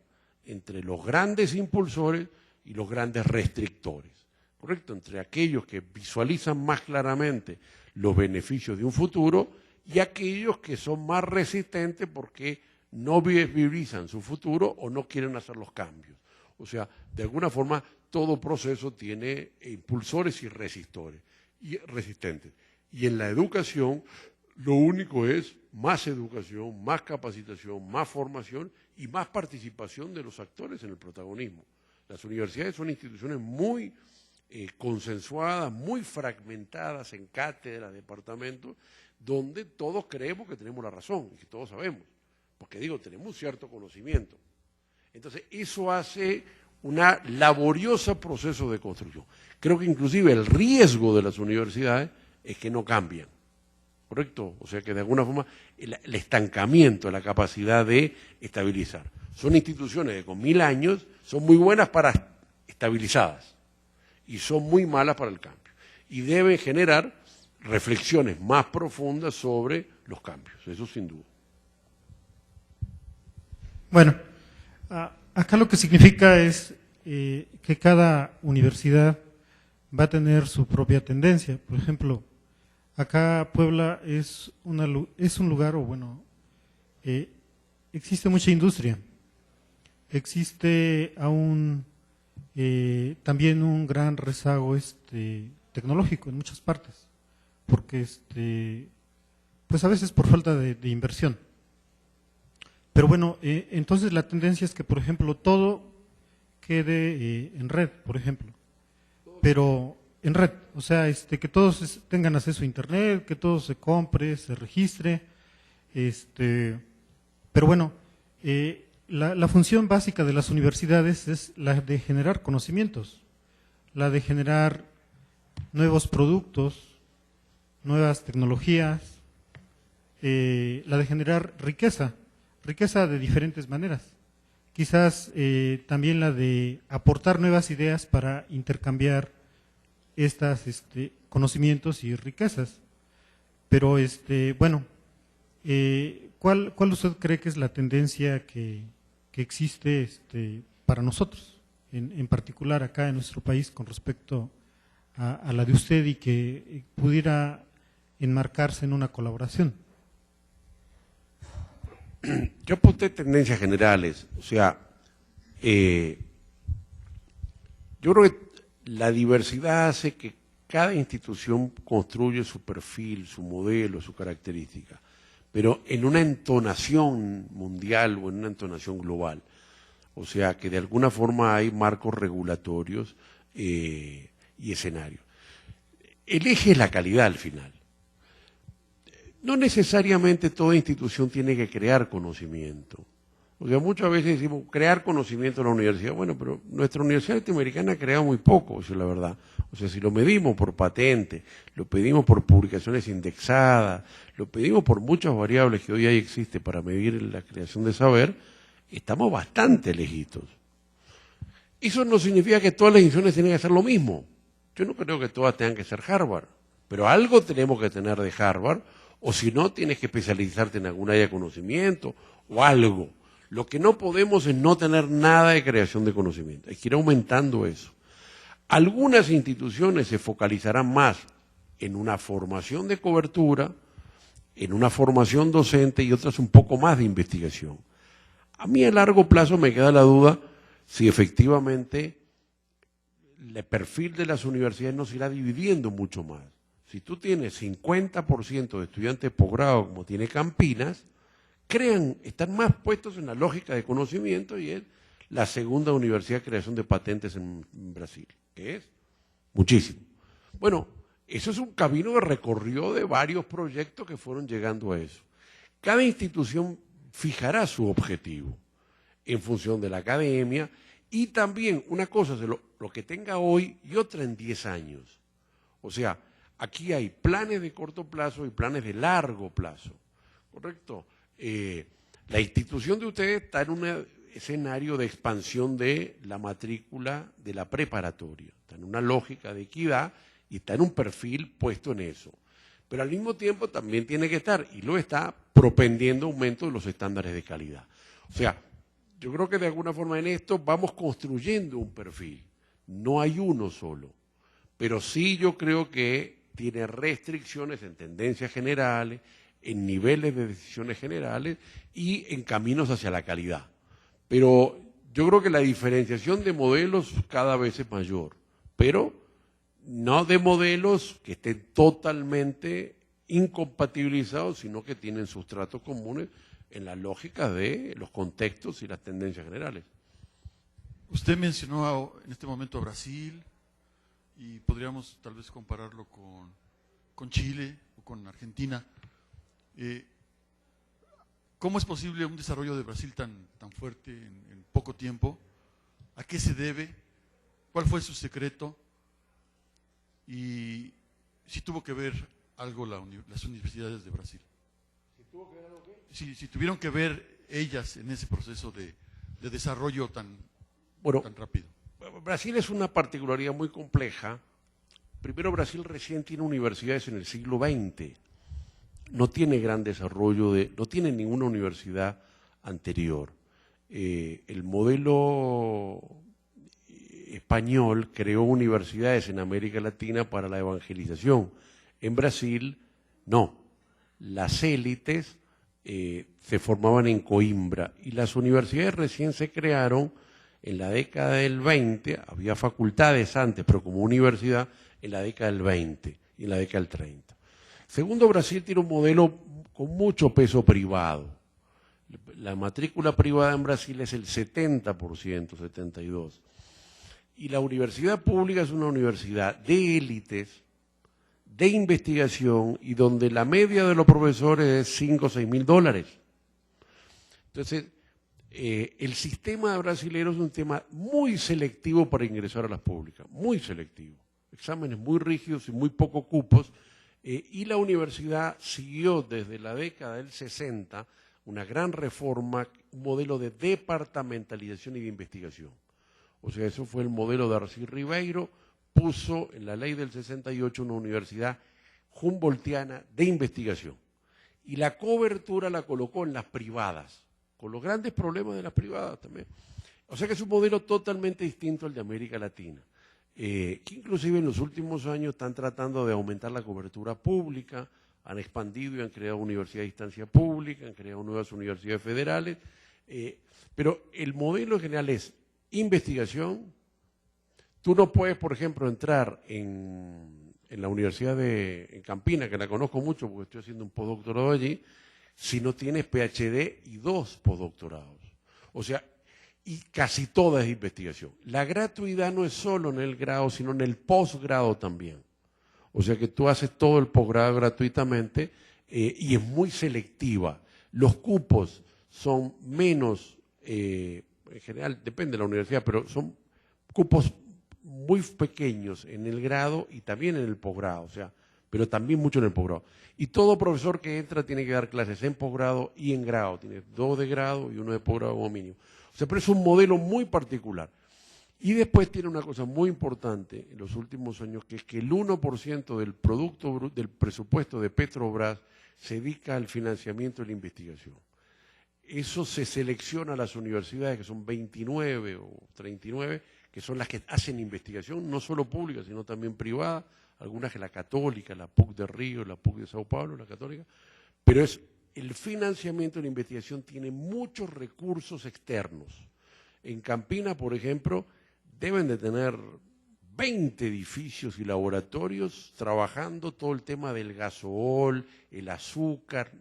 entre los grandes impulsores y los grandes restrictores. ¿Correcto? Entre aquellos que visualizan más claramente los beneficios de un futuro y aquellos que son más resistentes porque no visualizan su futuro o no quieren hacer los cambios. O sea, de alguna forma, todo proceso tiene impulsores y resistentes. Y en la educación, lo único es más educación, más capacitación, más formación y más participación de los actores en el protagonismo. Las universidades son instituciones muy consensuadas, muy fragmentadas en cátedras, departamentos, donde todos creemos que tenemos la razón y que todos sabemos. Porque digo, tenemos un cierto conocimiento. Entonces, eso hace un laborioso proceso de construcción. Creo que inclusive el riesgo de las universidades es que no cambian, ¿correcto? O sea que de alguna forma el estancamiento, la capacidad de estabilizar. Son instituciones que con 1000 años son muy buenas para estabilizadas y son muy malas para el cambio. Y deben generar reflexiones más profundas sobre los cambios, eso sin duda. Bueno, acá lo que significa es que cada universidad va a tener su propia tendencia. Por ejemplo, acá Puebla es un lugar, o bueno, existe mucha industria, existe aún también un gran rezago tecnológico en muchas partes, porque pues a veces por falta de inversión. Pero bueno, entonces la tendencia es que, por ejemplo, todo quede en red, por ejemplo, pero en red, o sea, que todos tengan acceso a internet, que todo se compre, se registre, pero bueno, la función básica de las universidades es la de generar conocimientos, la de generar nuevos productos, nuevas tecnologías, la de generar riqueza de diferentes maneras. Quizás también la de aportar nuevas ideas para intercambiar estos conocimientos y riquezas. Pero, bueno, ¿cuál usted cree que es la tendencia que existe para nosotros, en particular acá en nuestro país, con respecto a la de usted y que pudiera enmarcarse en una colaboración? Yo apunté tendencias generales, o sea, yo creo que la diversidad hace que cada institución construye su perfil, su modelo, su característica, pero en una entonación mundial o en una entonación global. O sea, que de alguna forma hay marcos regulatorios y escenarios. El eje es la calidad al final. No necesariamente toda institución tiene que crear conocimiento. O sea, muchas veces decimos, crear conocimiento en la universidad. Bueno, pero nuestra universidad latinoamericana ha creado muy poco, eso es la verdad. O sea, si lo medimos por patente, lo pedimos por publicaciones indexadas, lo pedimos por muchas variables que hoy existen para medir la creación de saber, estamos bastante lejitos. Eso no significa que todas las instituciones tienen que hacer lo mismo. Yo no creo que todas tengan que ser Harvard, pero algo tenemos que tener de Harvard, o si no, tienes que especializarte en alguna área de conocimiento o algo. Lo que no podemos es no tener nada de creación de conocimiento. Hay que ir aumentando eso. Algunas instituciones se focalizarán más en una formación de cobertura, en una formación docente y otras un poco más de investigación. A mí a largo plazo me queda la duda si efectivamente el perfil de las universidades no se irá dividiendo mucho más. Si tú tienes 50% de estudiantes de posgrado, como tiene Campinas, están más puestos en la lógica de conocimiento y es la segunda universidad de creación de patentes en Brasil, que es muchísimo. Bueno, eso es un camino que recorrió de varios proyectos que fueron llegando a eso. Cada institución fijará su objetivo en función de la academia y también una cosa es lo que tenga hoy y otra en 10 años. O sea, aquí hay planes de corto plazo y planes de largo plazo, ¿correcto? La institución de ustedes está en un escenario de expansión de la matrícula de la preparatoria, está en una lógica de equidad y está en un perfil puesto en eso. Pero al mismo tiempo también tiene que estar, y lo está, propendiendo aumento de los estándares de calidad. O sea, yo creo que de alguna forma en esto vamos construyendo un perfil, no hay uno solo, pero sí yo creo que tiene restricciones en tendencias generales, en niveles de decisiones generales y en caminos hacia la calidad. Pero yo creo que la diferenciación de modelos cada vez es mayor, pero no de modelos que estén totalmente incompatibilizados, sino que tienen sustratos comunes en la lógica de los contextos y las tendencias generales. Usted mencionó en este momento a Brasil y podríamos tal vez compararlo con Chile o con Argentina. ¿Cómo es posible un desarrollo de Brasil tan fuerte en poco tiempo? ¿A qué se debe? ¿Cuál fue su secreto? Y si tuvo que ver algo las universidades de Brasil. Si tuvieron que ver ellas en ese proceso de desarrollo tan rápido. Brasil es una particularidad muy compleja. Primero, Brasil recién tiene universidades en el siglo XX. No tiene gran desarrollo, no tiene ninguna universidad anterior. El modelo español creó universidades en América Latina para la evangelización. En Brasil, no. Las élites se formaban en Coimbra y las universidades recién se crearon en la década del 20, había facultades antes, pero como universidad en la década del 20 y en la década del 30. Segundo, Brasil tiene un modelo con mucho peso privado. La matrícula privada en Brasil es el 70%, 72%. Y la universidad pública es una universidad de élites, de investigación, y donde la media de los profesores es 5 o 6 mil dólares. Entonces, el sistema brasileño es un tema muy selectivo para ingresar a las públicas, muy selectivo. Exámenes muy rígidos y muy pocos cupos. Y la universidad siguió desde la década del 60 una gran reforma, un modelo de departamentalización y de investigación. O sea, eso fue el modelo de Darcy Ribeiro, puso en la ley del 68 una universidad humboldtiana de investigación. Y la cobertura la colocó en las privadas, con los grandes problemas de las privadas también. O sea que es un modelo totalmente distinto al de América Latina, que inclusive en los últimos años están tratando de aumentar la cobertura pública, han expandido y han creado universidades de instancia pública, han creado nuevas universidades federales, pero el modelo en general es investigación. Tú no puedes, por ejemplo, entrar en la Universidad en Campina, que la conozco mucho porque estoy haciendo un postdoctorado allí, si no tienes PhD y 2 postdoctorados. O sea, y casi toda es investigación. La gratuidad no es solo en el grado, sino en el posgrado también. O sea que tú haces todo el posgrado gratuitamente y es muy selectiva. Los cupos son menos, en general, depende de la universidad, pero son cupos muy pequeños en el grado y también en el posgrado, o sea, pero también mucho en el posgrado. Y todo profesor que entra tiene que dar clases en posgrado y en grado. Tiene 2 de grado y 1 de posgrado como mínimo. O sea, pero es un modelo muy particular. Y después tiene una cosa muy importante en los últimos años, que es que el 1% del producto, del presupuesto de Petrobras se dedica al financiamiento de la investigación. Eso se selecciona a las universidades, que son 29 o 39, que son las que hacen investigación, no solo pública, sino también privada, algunas que la Católica, la PUC de Río, la PUC de Sao Paulo, la Católica, pero el financiamiento de la investigación tiene muchos recursos externos. En Campina, por ejemplo, deben de tener 20 edificios y laboratorios trabajando todo el tema del gasoil, el azúcar,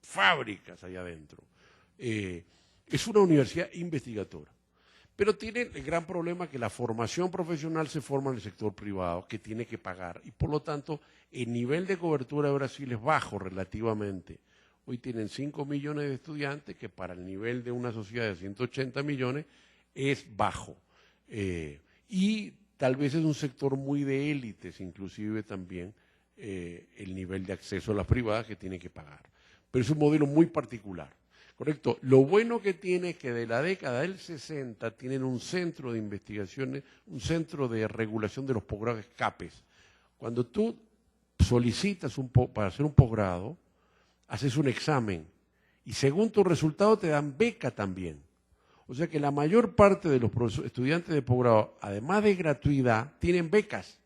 fábricas allá adentro. Es una universidad investigadora. Pero tiene el gran problema que la formación profesional se forma en el sector privado, que tiene que pagar. Y por lo tanto, el nivel de cobertura de Brasil es bajo relativamente. Hoy tienen 5 millones de estudiantes, que para el nivel de una sociedad de 180 millones es bajo. Y tal vez es un sector muy de élites, inclusive también el nivel de acceso a las privadas que tiene que pagar. Pero es un modelo muy particular. Correcto. Lo bueno que tiene es que de la década del 60 tienen un centro de investigaciones, un centro de regulación de los posgrados CAPES. Cuando tú solicitas para hacer un posgrado, haces un examen y según tu resultado te dan beca también. O sea que la mayor parte de los estudiantes de posgrado, además de gratuidad, tienen becas,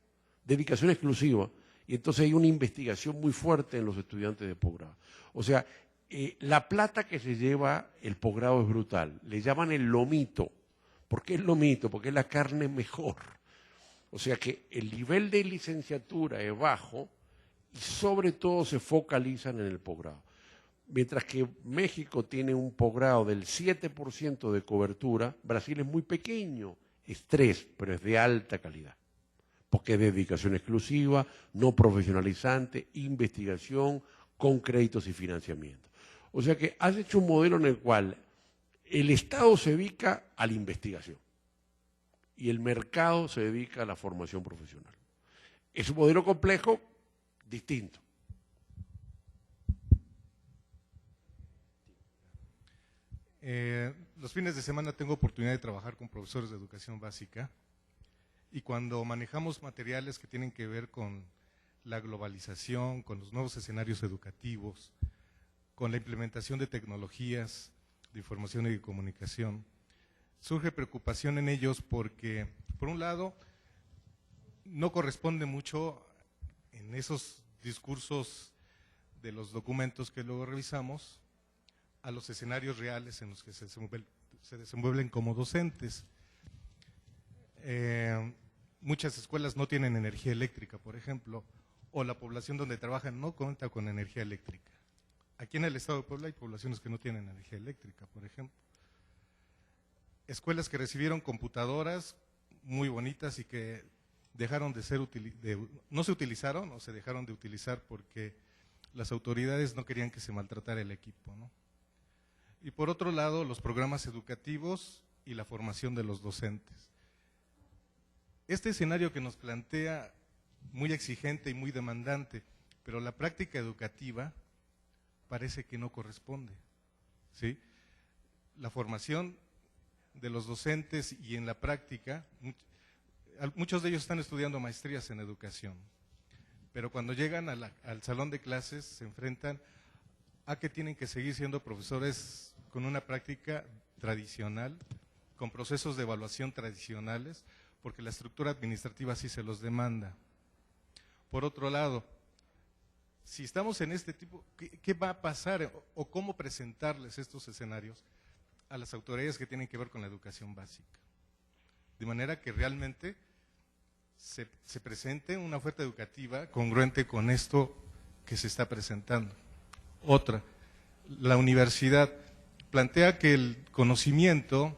dedicación exclusiva. Y entonces hay una investigación muy fuerte en los estudiantes de posgrado. O sea, la plata que se lleva el posgrado es brutal. Le llaman el lomito. ¿Por qué el lomito? Porque es la carne mejor. O sea que el nivel de licenciatura es bajo y sobre todo se focalizan en el posgrado. Mientras que México tiene un posgrado del 7% de cobertura, Brasil es muy pequeño, es 3%, pero es de alta calidad. Porque es dedicación exclusiva, no profesionalizante, investigación, con créditos y financiamiento. O sea que has hecho un modelo en el cual el Estado se dedica a la investigación y el mercado se dedica a la formación profesional. Es un modelo complejo, distinto. Los fines de semana tengo oportunidad de trabajar con profesores de educación básica y cuando manejamos materiales que tienen que ver con la globalización, con los nuevos escenarios educativos, con la implementación de tecnologías de información y de comunicación, surge preocupación en ellos porque, por un lado, no corresponde mucho en esos discursos de los documentos que luego revisamos a los escenarios reales en los que se desenvuelven como docentes. Muchas escuelas no tienen energía eléctrica, por ejemplo, o la población donde trabajan no cuenta con energía eléctrica. Aquí en el estado de Puebla hay poblaciones que no tienen energía eléctrica, por ejemplo. Escuelas que recibieron computadoras muy bonitas y que dejaron de ser no se utilizaron o se dejaron de utilizar porque las autoridades no querían que se maltratara el equipo, ¿no? Y por otro lado, los programas educativos y la formación de los docentes. Este escenario que nos plantea muy exigente y muy demandante, pero la práctica educativa parece que no corresponde, ¿sí? La formación de los docentes y en la práctica, muchos de ellos están estudiando maestrías en educación, pero cuando llegan al salón de clases se enfrentan a que tienen que seguir siendo profesores con una práctica tradicional, con procesos de evaluación tradicionales, porque la estructura administrativa sí se los demanda. Por otro lado, si estamos en este tipo, ¿qué va a pasar o cómo presentarles estos escenarios a las autoridades que tienen que ver con la educación básica? De manera que realmente se presente una oferta educativa congruente con esto que se está presentando. Otra, la universidad plantea que el conocimiento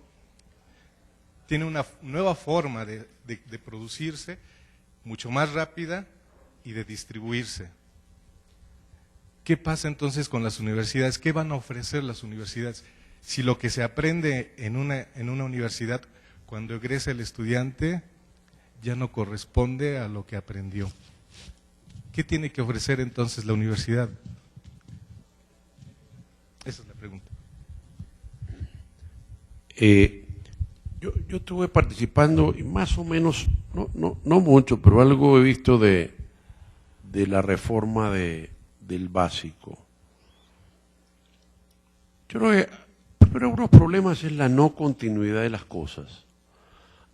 tiene una nueva forma de producirse, mucho más rápida y de distribuirse. ¿Qué pasa entonces con las universidades? ¿Qué van a ofrecer las universidades? Si lo que se aprende en una universidad cuando egresa el estudiante ya no corresponde a lo que aprendió. ¿Qué tiene que ofrecer entonces la universidad? Esa es la pregunta. Yo estuve participando y más o menos, no mucho, pero algo he visto de la reforma del básico. Yo creo que pero unos problemas es la no continuidad de las cosas.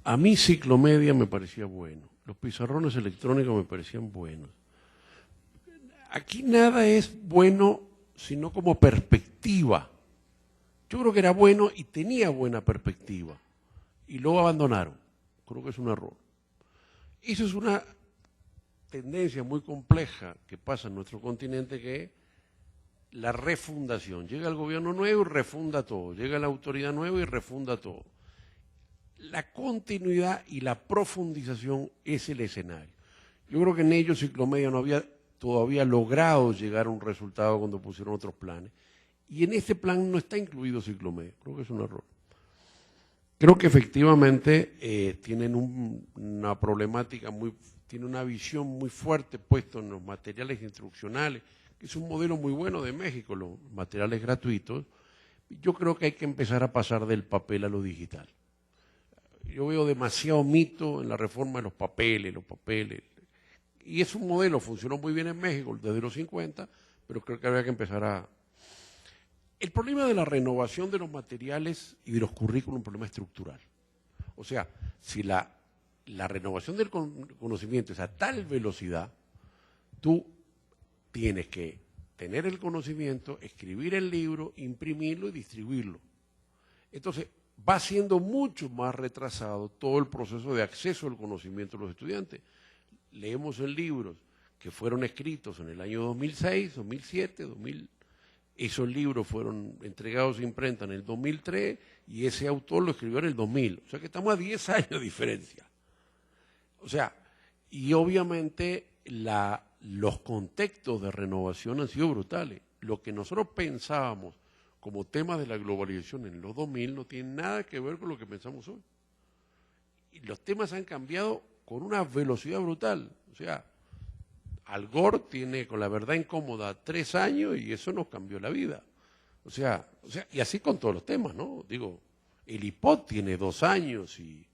A mí ciclo media me parecía bueno, los pizarrones electrónicos me parecían buenos. Aquí nada es bueno sino como perspectiva. Yo creo que era bueno y tenía buena perspectiva y luego abandonaron. Creo que es un error. Eso es una tendencia muy compleja que pasa en nuestro continente, que es la refundación. Llega el gobierno nuevo y refunda todo, llega la autoridad nueva y refunda todo. La continuidad y la profundización es el escenario. Yo creo que en ellos ciclo media no había todavía logrado llegar a un resultado cuando pusieron otros planes. Y en este plan no está incluido ciclo medio. Creo que es un error. Creo que efectivamente tienen una problemática tiene una visión muy fuerte puesta en los materiales instruccionales, que es un modelo muy bueno de México, los materiales gratuitos. Yo creo que hay que empezar a pasar del papel a lo digital. Yo veo demasiado mito en la reforma de los papeles. Y es un modelo, funcionó muy bien en México desde los 50, pero creo que había que empezar a... El problema de la renovación de los materiales y de los currículos es un problema estructural. O sea, si la renovación del conocimiento es a tal velocidad, tú tienes que tener el conocimiento, escribir el libro, imprimirlo y distribuirlo. Entonces, va siendo mucho más retrasado todo el proceso de acceso al conocimiento de los estudiantes. Leemos en libros que fueron escritos en el año 2006, 2007, 2000. Esos libros fueron entregados a imprenta en el 2003 y ese autor lo escribió en el 2000. O sea que estamos a 10 años de diferencia. O sea, y obviamente los contextos de renovación han sido brutales. lo que nosotros pensábamos como tema de la globalización en los 2000 no tiene nada que ver con lo que pensamos hoy. Y los temas han cambiado con una velocidad brutal. O sea, Al Gore tiene con La Verdad Incómoda 3 años y eso nos cambió la vida. O sea, y así con todos los temas, ¿no? Digo, el IPOD tiene 2 años y...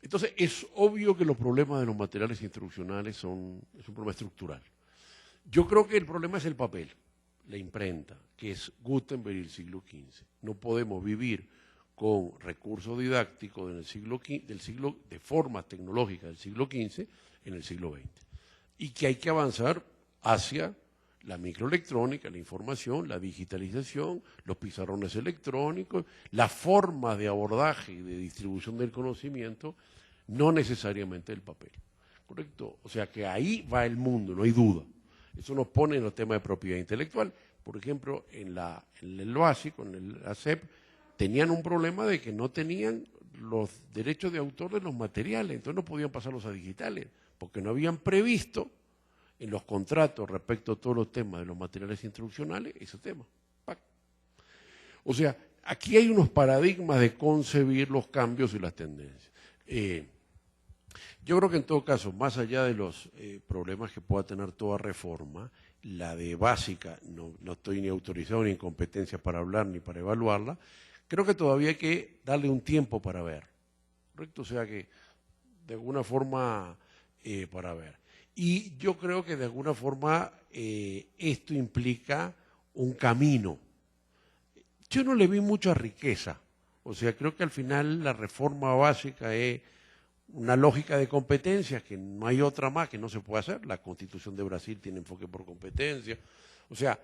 Entonces, es obvio que los problemas de los materiales instruccionales es un problema estructural. Yo creo que el problema es el papel, la imprenta, que es Gutenberg y el siglo XV. No podemos vivir con recursos didácticos de formas tecnológicas del siglo XV en el siglo XX. Y que hay que avanzar hacia la microelectrónica, la información, la digitalización, los pizarrones electrónicos, las formas de abordaje y de distribución del conocimiento, no necesariamente el papel. ¿Correcto? O sea que ahí va el mundo, no hay duda. Eso nos pone en los temas de propiedad intelectual. Por ejemplo, en el básico, en el ACEP, tenían un problema de que no tenían los derechos de autor de los materiales, entonces no podían pasarlos a digitales, porque no habían previsto en los contratos respecto a todos los temas de los materiales instruccionales ese tema. ¡Pac! O sea, aquí hay unos paradigmas de concebir los cambios y las tendencias. Yo creo que en todo caso, más allá de los problemas que pueda tener toda reforma, la de básica, no estoy ni autorizado ni en competencia para hablar ni para evaluarla, creo que todavía hay que darle un tiempo para ver, ¿correcto? O sea que de alguna forma para ver. Y yo creo que de alguna forma esto implica un camino. Yo no le vi mucha riqueza, o sea, creo que al final la reforma básica es una lógica de competencias, que no hay otra más que no se puede hacer. La Constitución de Brasil tiene enfoque por competencia. O sea,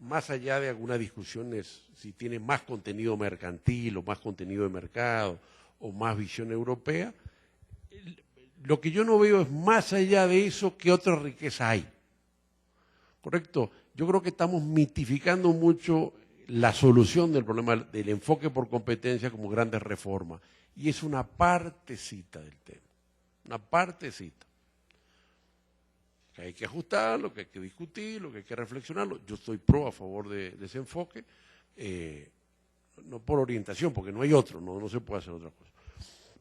más allá de algunas discusiones, si tiene más contenido mercantil o más contenido de mercado o más visión europea, lo que yo no veo es más allá de eso qué otra riqueza hay. ¿Correcto? Yo creo que estamos mitificando mucho la solución del problema del enfoque por competencia como grandes reformas. Y es una partecita del tema, una partecita. Que hay que ajustarlo, que hay que discutirlo, que hay que reflexionarlo. Yo estoy a favor de ese enfoque, no por orientación, porque no hay otro, no se puede hacer otra cosa.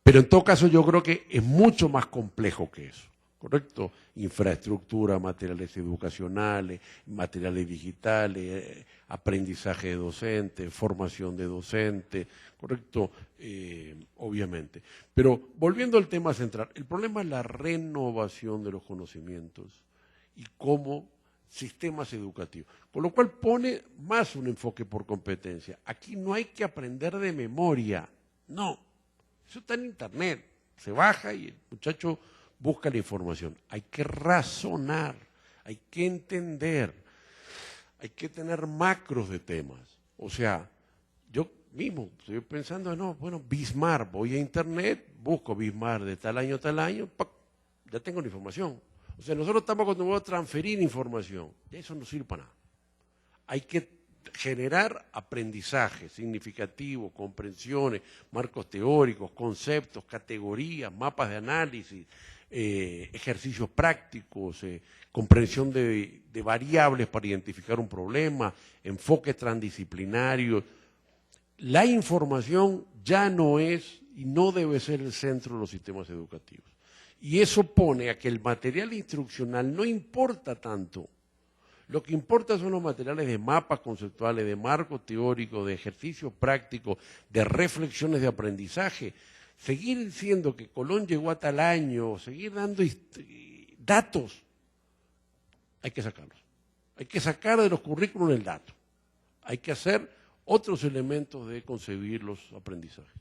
Pero en todo caso yo creo que es mucho más complejo que eso, ¿correcto? Infraestructura, materiales educacionales, materiales digitales, aprendizaje de docentes, formación de docentes, ¿correcto? Obviamente. Pero volviendo al tema central, el problema es la renovación de los conocimientos y cómo sistemas educativos, con lo cual pone más un enfoque por competencia. Aquí no hay que aprender de memoria, no, eso está en internet, se baja y el muchacho busca la información. Hay que razonar, hay que entender, hay que tener macros de temas. O sea, yo mismo estoy pensando, Bismarck, voy a internet, busco Bismarck de tal año a tal año, ¡pac! Ya tengo la información. O sea, nosotros estamos acostumbrados a transferir información, y eso no sirve para nada. Hay que generar aprendizaje significativo, comprensiones, marcos teóricos, conceptos, categorías, mapas de análisis, ejercicios prácticos, comprensión de variables para identificar un problema, enfoques transdisciplinarios. La información ya no es y no debe ser el centro de los sistemas educativos. Y eso pone a que el material instruccional no importa tanto. Lo que importa son los materiales de mapas conceptuales, de marcos teóricos, de ejercicios prácticos, de reflexiones de aprendizaje. Seguir diciendo que Colón llegó a tal año, seguir dando datos, hay que sacarlos. Hay que sacar de los currículos el dato. Hay que hacer otros elementos de concebir los aprendizajes.